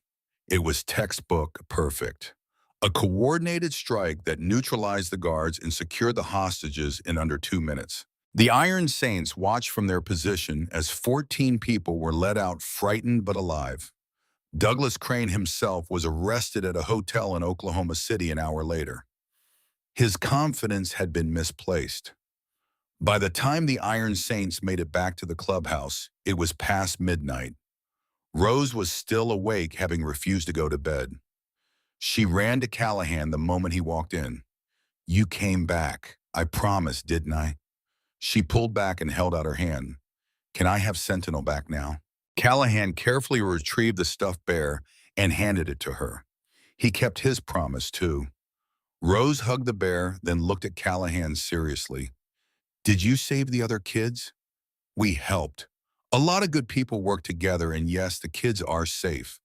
[SPEAKER 1] It was textbook perfect. A coordinated strike that neutralized the guards and secured the hostages in under 2 minutes. The Iron Saints watched from their position as 14 people were let out frightened but alive. Douglas Crane himself was arrested at a hotel in Oklahoma City an hour later. His confidence had been misplaced. By the time the Iron Saints made it back to the clubhouse, it was past midnight. Rose was still awake, having refused to go to bed. She ran to Callahan the moment he walked in. You came back. I promised, didn't I? She pulled back and held out her hand. Can I have Sentinel back now? Callahan carefully retrieved the stuffed bear and handed it to her. He kept his promise, too. Rose hugged the bear, then looked at Callahan seriously. Did you save the other kids? We helped. A lot of good people worked together, and yes, the kids are safe.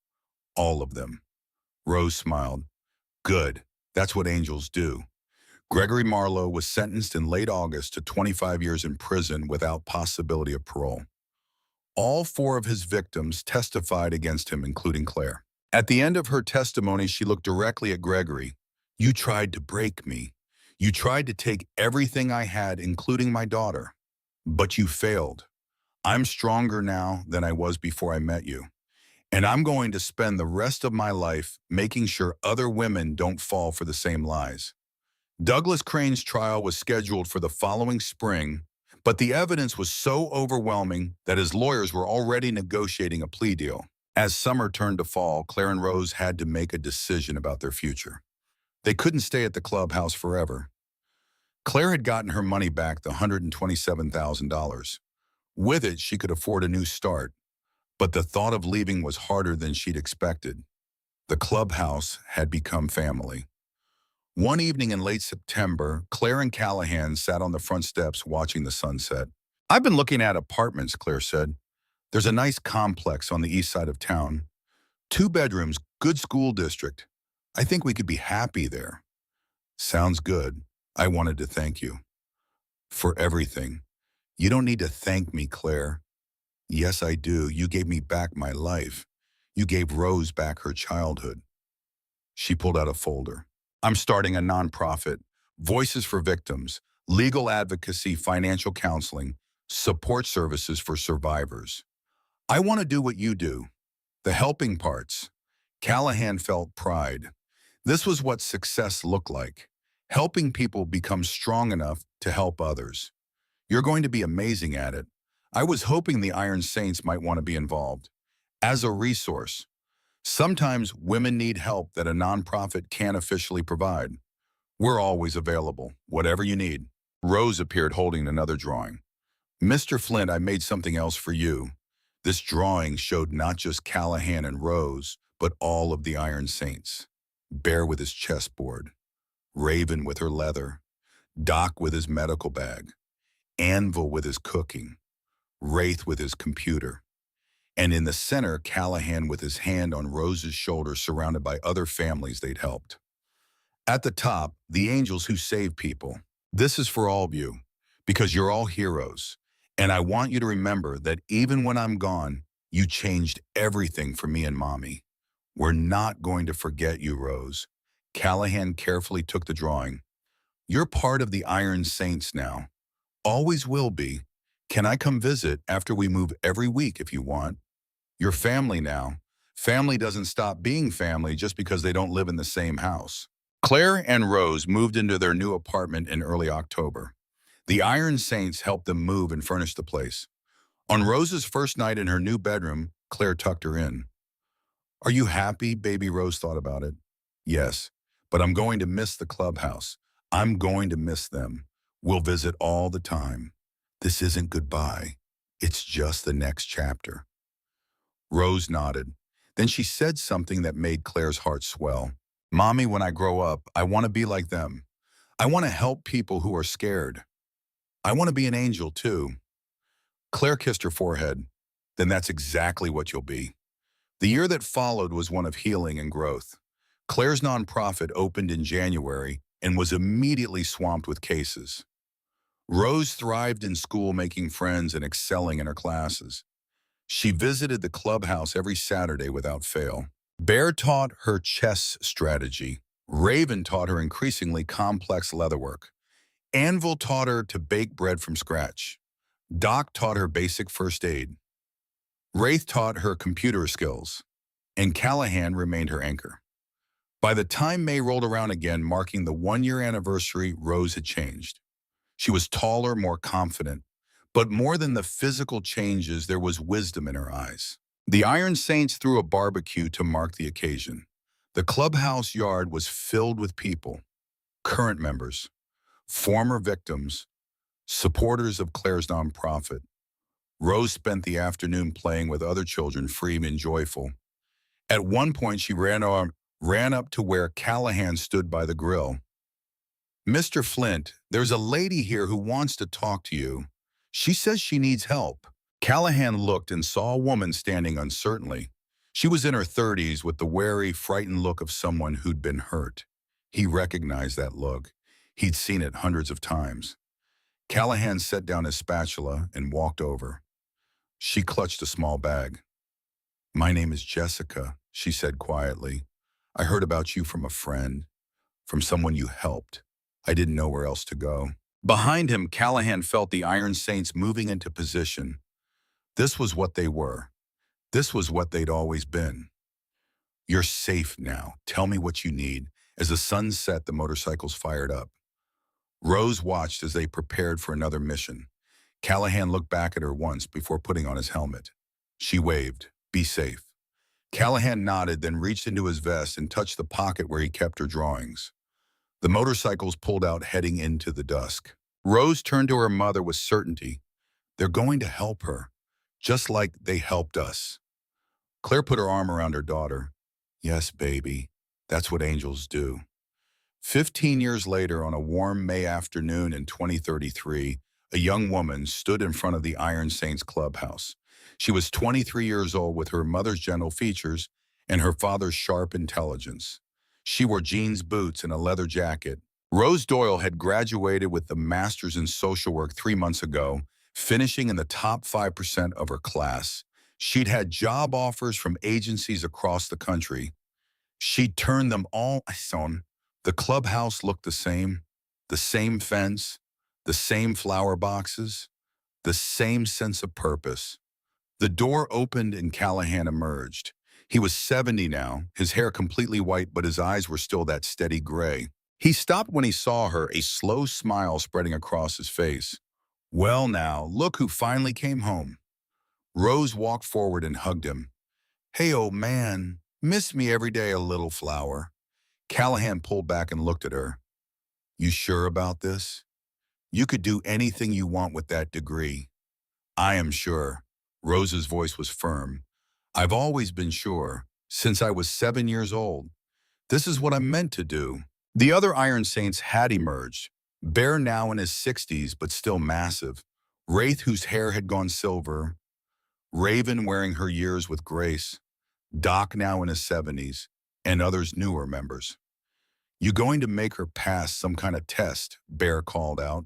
[SPEAKER 1] All of them. Rose smiled. Good. That's what angels do. Gregory Marlowe was sentenced in late August to 25 years in prison without possibility of parole. All 4 of his victims testified against him, including Claire. At the end of her testimony, she looked directly at Gregory. You tried to break me. You tried to take everything I had, including my daughter. But you failed. I'm stronger now than I was before I met you. And I'm going to spend the rest of my life making sure other women don't fall for the same lies. Douglas Crane's trial was scheduled for the following spring, but the evidence was so overwhelming that his lawyers were already negotiating a plea deal. As summer turned to fall, Claire and Rose had to make a decision about their future. They couldn't stay at the clubhouse forever. Claire had gotten her money back, the $127,000. With it, she could afford a new start, but the thought of leaving was harder than she'd expected. The clubhouse had become family. One evening in late September, Claire and Callahan sat on the front steps watching the sunset. "I've been looking at apartments," Claire said. "There's a nice complex on the east side of town. 2 bedrooms, good school district. I think we could be happy there." "Sounds good. I wanted to thank you for everything." "You don't need to thank me, Claire." "Yes, I do. You gave me back my life. You gave Rose back her childhood." She pulled out a folder. "I'm starting a nonprofit, Voices for Victims, legal advocacy, financial counseling, support services for survivors. I want to do what you do, the helping parts." Callahan felt pride. This was what success looked like, helping people become strong enough to help others. "You're going to be amazing at it. I was hoping the Iron Saints might want to be involved. As a resource. Sometimes women need help that a nonprofit can't officially provide. We're always available, whatever you need." Rose appeared holding another drawing. "Mr. Flint, I made something else for you." This drawing showed not just Callahan and Rose, but all of the Iron Saints. Bear with his chessboard, Raven with her leather, Doc with his medical bag, Anvil with his cooking, Wraith with his computer. And in the center, Callahan with his hand on Rose's shoulder, surrounded by other families they'd helped. At the top, the angels who save people. "This is for all of you, because you're all heroes. And I want you to remember that even when I'm gone, you changed everything for me and Mommy. We're not going to forget you, Rose." Callahan carefully took the drawing. "You're part of the Iron Saints now. Always will be. Can I come visit after we move every week if you want? You're family now. Family doesn't stop being family just because they don't live in the same house." Claire and Rose moved into their new apartment in early October. The Iron Saints helped them move and furnish the place. On Rose's first night in her new bedroom, Claire tucked her in. "Are you happy?" Baby Rose thought about it. "Yes, but I'm going to miss the clubhouse. I'm going to miss them. We'll visit all the time. This isn't goodbye. It's just the next chapter." Rose nodded. Then she said something that made Claire's heart swell. "Mommy, when I grow up, I want to be like them. I want to help people who are scared. I want to be an angel, too." Claire kissed her forehead. "Then that's exactly what you'll be." The year that followed was one of healing and growth. Claire's nonprofit opened in January and was immediately swamped with cases. Rose thrived in school, making friends and excelling in her classes. She visited the clubhouse every Saturday without fail. Bear taught her chess strategy. Raven taught her increasingly complex leatherwork. Anvil taught her to bake bread from scratch. Doc taught her basic first aid. Wraith taught her computer skills. And Callahan remained her anchor. By the time May rolled around again, marking the 1-year anniversary, Rose had changed. She was taller, more confident. But more than the physical changes, there was wisdom in her eyes. The Iron Saints threw a barbecue to mark the occasion. The clubhouse yard was filled with people, current members, former victims, supporters of Claire's nonprofit. Rose spent the afternoon playing with other children, free and joyful. At one point, she ran up to where Callahan stood by the grill. "Mr. Flint, there's a lady here who wants to talk to you. She says she needs help." Callahan looked and saw a woman standing uncertainly. She was in her 30s with the wary, frightened look of someone who'd been hurt. He recognized that look. He'd seen it hundreds of times. Callahan set down his spatula and walked over. She clutched a small bag. "My name is Jessica," she said quietly. "I heard about you from a friend, from someone you helped. I didn't know where else to go." Behind him, Callahan felt the Iron Saints moving into position. This was what they were. This was what they'd always been. "You're safe now. Tell me what you need." As the sun set, the motorcycles fired up. Rose watched as they prepared for another mission. Callahan looked back at her once before putting on his helmet. She waved, "Be safe." Callahan nodded, then reached into his vest and touched the pocket where he kept her drawings. The motorcycles pulled out heading into the dusk. Rose turned to her mother with certainty. They're going to help her, just like they helped us. Claire put her arm around her daughter. Yes, baby, that's what angels do. 15 years later, on a warm May afternoon in 2033, a young woman stood in front of the Iron Saints clubhouse. She was 23 years old with her mother's gentle features and her father's sharp intelligence. She wore jeans boots and a leather jacket. Rose Doyle had graduated with a master's in social work 3 months ago, finishing in the top 5% of her class. She'd had job offers from agencies across the country. She'd turned them all on. The clubhouse looked the same fence, the same flower boxes, the same sense of purpose. The door opened and Callahan emerged. He was 70 now, his hair completely white, but his eyes were still that steady gray. He stopped when he saw her, a slow smile spreading across his face. Well now, look who finally came home. Rose walked forward and hugged him. Hey, old man, miss me every day, a little flower. Callahan pulled back and looked at her. You sure about this? You could do anything you want with that degree. I am sure. Rose's voice was firm. I've always been sure, since I was 7 years old. This is what I'm meant to do. The other Iron Saints had emerged. Bear now in his 60s, but still massive. Wraith, whose hair had gone silver. Raven, wearing her years with grace. Doc, now in his 70s, and others newer members. You going to make her pass some kind of test? Bear called out.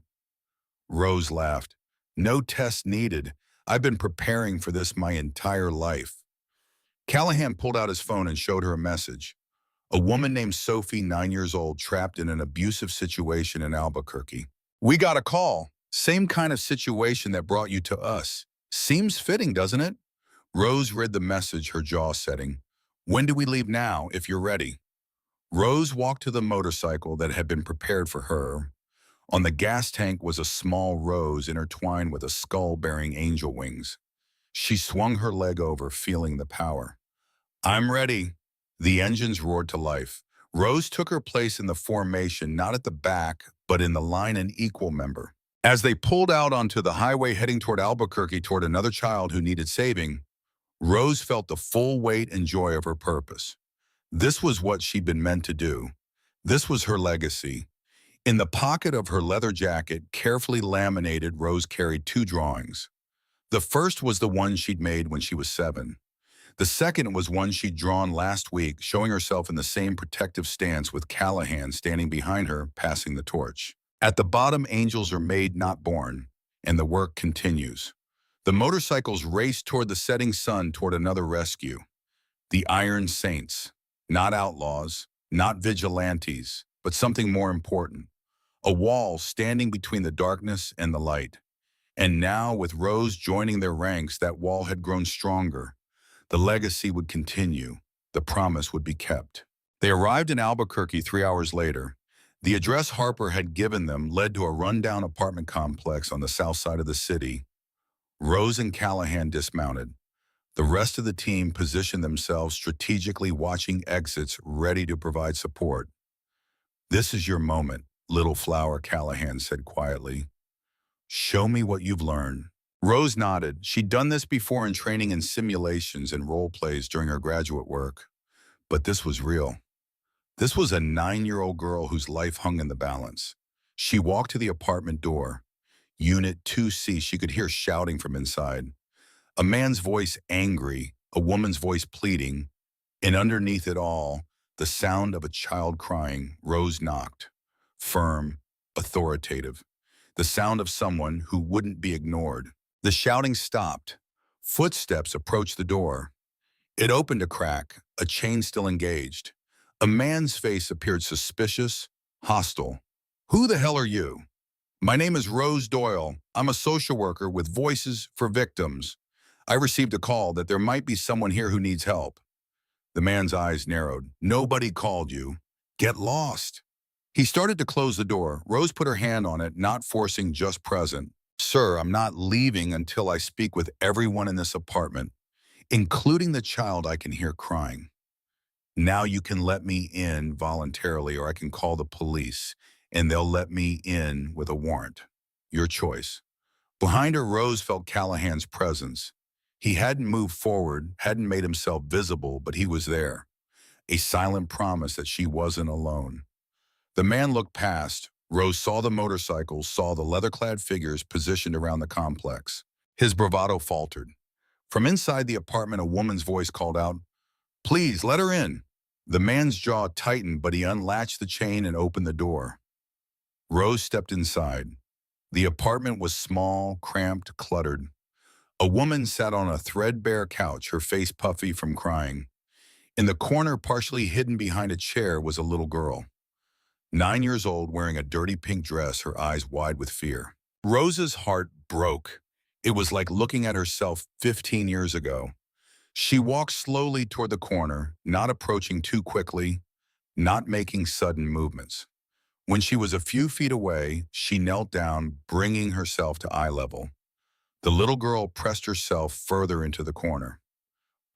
[SPEAKER 1] Rose laughed. No test needed. I've been preparing for this my entire life. Callahan pulled out his phone and showed her a message. A woman named Sophie, 9 years old, trapped in an abusive situation in Albuquerque. We got a call. Same kind of situation that brought you to us. Seems fitting, doesn't it? Rose read the message, her jaw setting. When do we leave now, if you're ready? Rose walked to the motorcycle that had been prepared for her. On the gas tank was a small rose intertwined with a skull-bearing angel wings. She swung her leg over, feeling the power. I'm ready. The engines roared to life. Rose took her place in the formation, not at the back, but in the line an equal member. As they pulled out onto the highway heading toward Albuquerque, toward another child who needed saving, Rose felt the full weight and joy of her purpose. This was what she'd been meant to do. This was her legacy. In the pocket of her leather jacket, carefully laminated, Rose carried two drawings. The first was the one she'd made when she was 7. The second was one she'd drawn last week, showing herself in the same protective stance with Callahan standing behind her, passing the torch. At the bottom, angels are made, not born, and the work continues. The motorcycles raced toward the setting sun, toward another rescue. The Iron Saints. Not outlaws, not vigilantes, but something more important. A wall standing between the darkness and the light. And now, with Rose joining their ranks, that wall had grown stronger. The legacy would continue. The promise would be kept. They arrived in Albuquerque 3 hours later. The address Harper had given them led to a rundown apartment complex on the south side of the city. Rose and Callahan dismounted. The rest of the team positioned themselves strategically, watching exits, ready to provide support. This is your moment, little flower, Callahan said quietly. Show me what you've learned. Rose nodded. She'd done this before in training and simulations and role plays during her graduate work. But this was real. This was a 9-year-old girl whose life hung in the balance. She walked to the apartment door. Unit 2C, she could hear shouting from inside. A man's voice angry, a woman's voice pleading, and underneath it all, the sound of a child crying. Rose knocked. Firm, authoritative. The sound of someone who wouldn't be ignored. The shouting stopped. Footsteps approached the door. It opened a crack, a chain still engaged. A man's face appeared suspicious, hostile. Who the hell are you? My name is Rose Doyle. I'm a social worker with Voices for Victims. I received a call that there might be someone here who needs help. The man's eyes narrowed. Nobody called you. Get lost. He started to close the door. Rose put her hand on it, not forcing, just present. Sir, I'm not leaving until I speak with everyone in this apartment, including the child I can hear crying. Now you can let me in voluntarily, or I can call the police, and they'll let me in with a warrant. Your choice." Behind her, Rose felt Callahan's presence. He hadn't moved forward, hadn't made himself visible, but he was there, a silent promise that she wasn't alone. The man looked past. Rose saw the motorcycles, saw the leather-clad figures positioned around the complex. His bravado faltered. From inside the apartment, a woman's voice called out, "Please, let her in." The man's jaw tightened, but he unlatched the chain and opened the door. Rose stepped inside. The apartment was small, cramped, cluttered. A woman sat on a threadbare couch, her face puffy from crying. In the corner, partially hidden behind a chair, was a little girl, 9 years old, wearing a dirty pink dress, her eyes wide with fear. Rose's heart broke. It was like looking at herself 15 years ago. She walked slowly toward the corner, not approaching too quickly, not making sudden movements. When she was a few feet away, she knelt down, bringing herself to eye level. The little girl pressed herself further into the corner.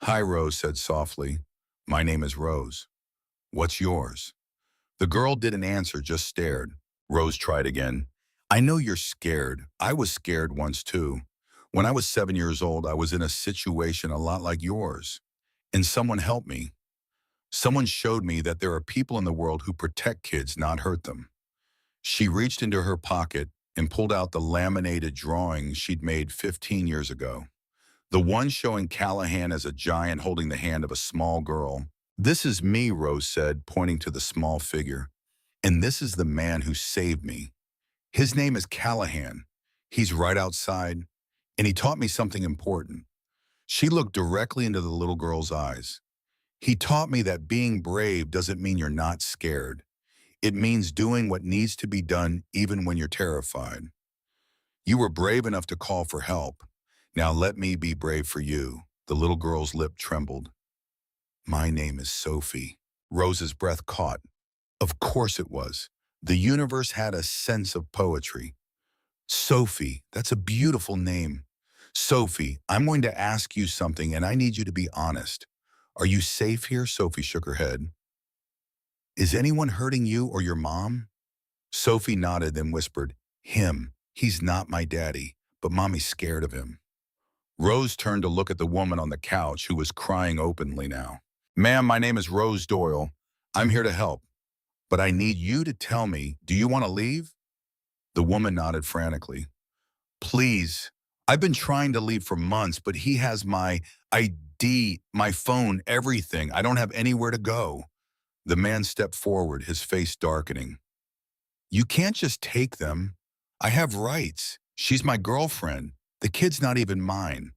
[SPEAKER 1] "Hi," Rose said softly. "My name is Rose. What's yours?" The girl didn't answer, just stared. Rose tried again. "I know you're scared. I was scared once too. When I was 7 years old, I was in a situation a lot like yours. And someone helped me. Someone showed me that there are people in the world who protect kids, not hurt them." She reached into her pocket and pulled out the laminated drawing she'd made 15 years ago. The one showing Callahan as a giant holding the hand of a small girl. "This is me," Rose said, pointing to the small figure. "And this is the man who saved me. His name is Callahan. He's right outside, and he taught me something important." She looked directly into the little girl's eyes. "He taught me that being brave doesn't mean you're not scared. It means doing what needs to be done even when you're terrified. You were brave enough to call for help. Now let me be brave for you." The little girl's lip trembled. "My name is Sophie." Rose's breath caught. Of course it was. The universe had a sense of poetry. "Sophie, that's a beautiful name. Sophie, I'm going to ask you something, and I need you to be honest. Are you safe here?" Sophie shook her head. "Is anyone hurting you or your mom?" Sophie nodded, then whispered, "Him. He's not my daddy, but Mommy's scared of him." Rose turned to look at the woman on the couch, who was crying openly now. "Ma'am, my name is Rose Doyle. I'm here to help. But I need you to tell me, do you want to leave?" The woman nodded frantically. "Please. I've been trying to leave for months, but he has my ID, my phone, everything. I don't have anywhere to go." The man stepped forward, his face darkening. "You can't just take them. I have rights. She's my girlfriend. The kid's not even mine."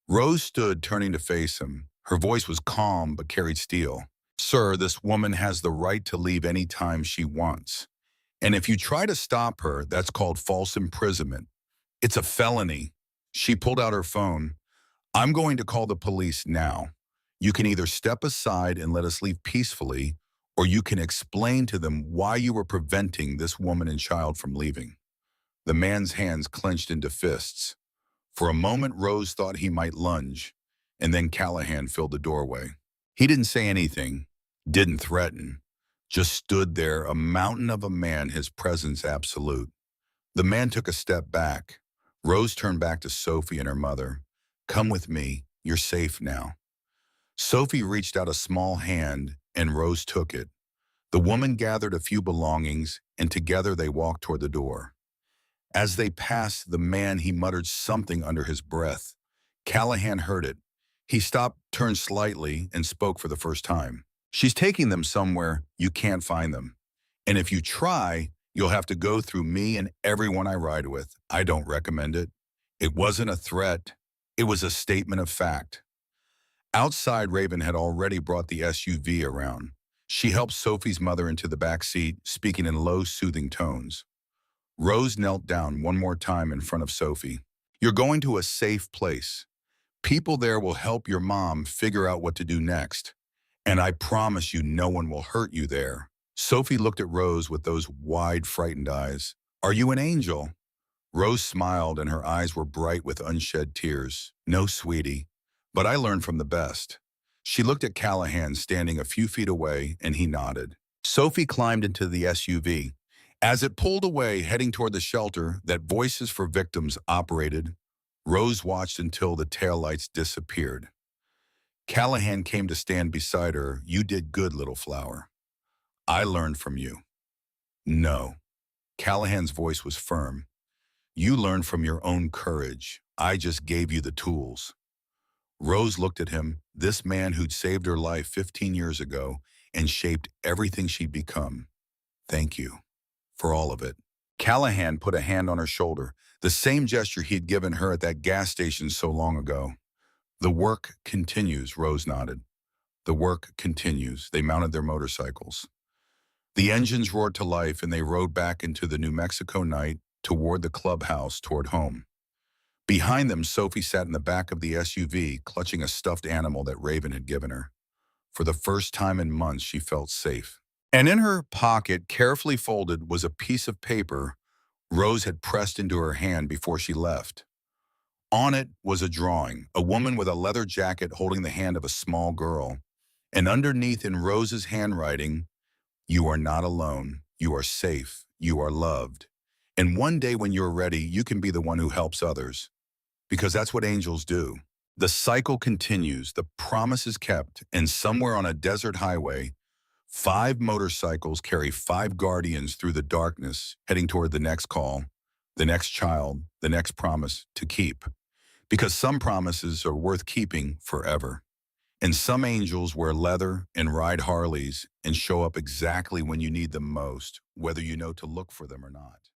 [SPEAKER 1] Rose stood, turning to face him. Her voice was calm but carried steel. "Sir, this woman has the right to leave any time she wants. And if you try to stop her, that's called false imprisonment. It's a felony." She pulled out her phone. "I'm going to call the police now. You can either step aside and let us leave peacefully, or you can explain to them why you were preventing this woman and child from leaving." The man's hands clenched into fists. For a moment, Rose thought he might lunge, and then Callahan filled the doorway. He didn't say anything, didn't threaten, just stood there, a mountain of a man, his presence absolute. The man took a step back. Rose turned back to Sophie and her mother. "Come with me. You're safe now." Sophie reached out a small hand, and Rose took it. The woman gathered a few belongings, and together they walked toward the door. As they passed the man, he muttered something under his breath. Callahan heard it. He stopped, turned slightly, and spoke for the first time. "She's taking them somewhere. You can't find them. And if you try, you'll have to go through me and everyone I ride with. I don't recommend it." It wasn't a threat. It was a statement of fact. Outside, Raven had already brought the SUV around. She helped Sophie's mother into the back seat, speaking in low, soothing tones. Rose knelt down one more time in front of Sophie. "You're going to a safe place. People there will help your mom figure out what to do next. And I promise you no one will hurt you there." Sophie looked at Rose with those wide, frightened eyes. "Are you an angel?" Rose smiled, and her eyes were bright with unshed tears. "No, sweetie, but I learned from the best. She looked at Callahan standing a few feet away, and he nodded. Sophie climbed into the SUV. As it pulled away, heading toward the shelter that Voices for Victims operated, Rose watched until the taillights disappeared. Callahan came to stand beside her. "You did good, little flower. I learned from you." "No." Callahan's voice was firm. "You learned from your own courage. I just gave you the tools." Rose looked at him, this man who'd saved her life 15 years ago and shaped everything she'd become. "Thank you for all of it." Callahan put a hand on her shoulder, the same gesture he'd given her at that gas station so long ago. "The work continues," Rose nodded. "The work continues." They mounted their motorcycles. The engines roared to life and they rode back into the New Mexico night, toward the clubhouse, toward home. Behind them, Sophie sat in the back of the SUV, clutching a stuffed animal that Raven had given her. For the first time in months, she felt safe. And in her pocket, carefully folded, was a piece of paper Rose had pressed into her hand before she left. On it was a drawing, a woman with a leather jacket holding the hand of a small girl. And underneath, in Rose's handwriting, "You are not alone. You are safe. You are loved. And one day when you're ready, you can be the one who helps others. Because that's what angels do." The cycle continues, the promise is kept, and somewhere on a desert highway, 5 motorcycles carry 5 guardians through the darkness, heading toward the next call, the next child, the next promise to keep. Because some promises are worth keeping forever. And some angels wear leather and ride Harleys and show up exactly when you need them most, whether you know to look for them or not.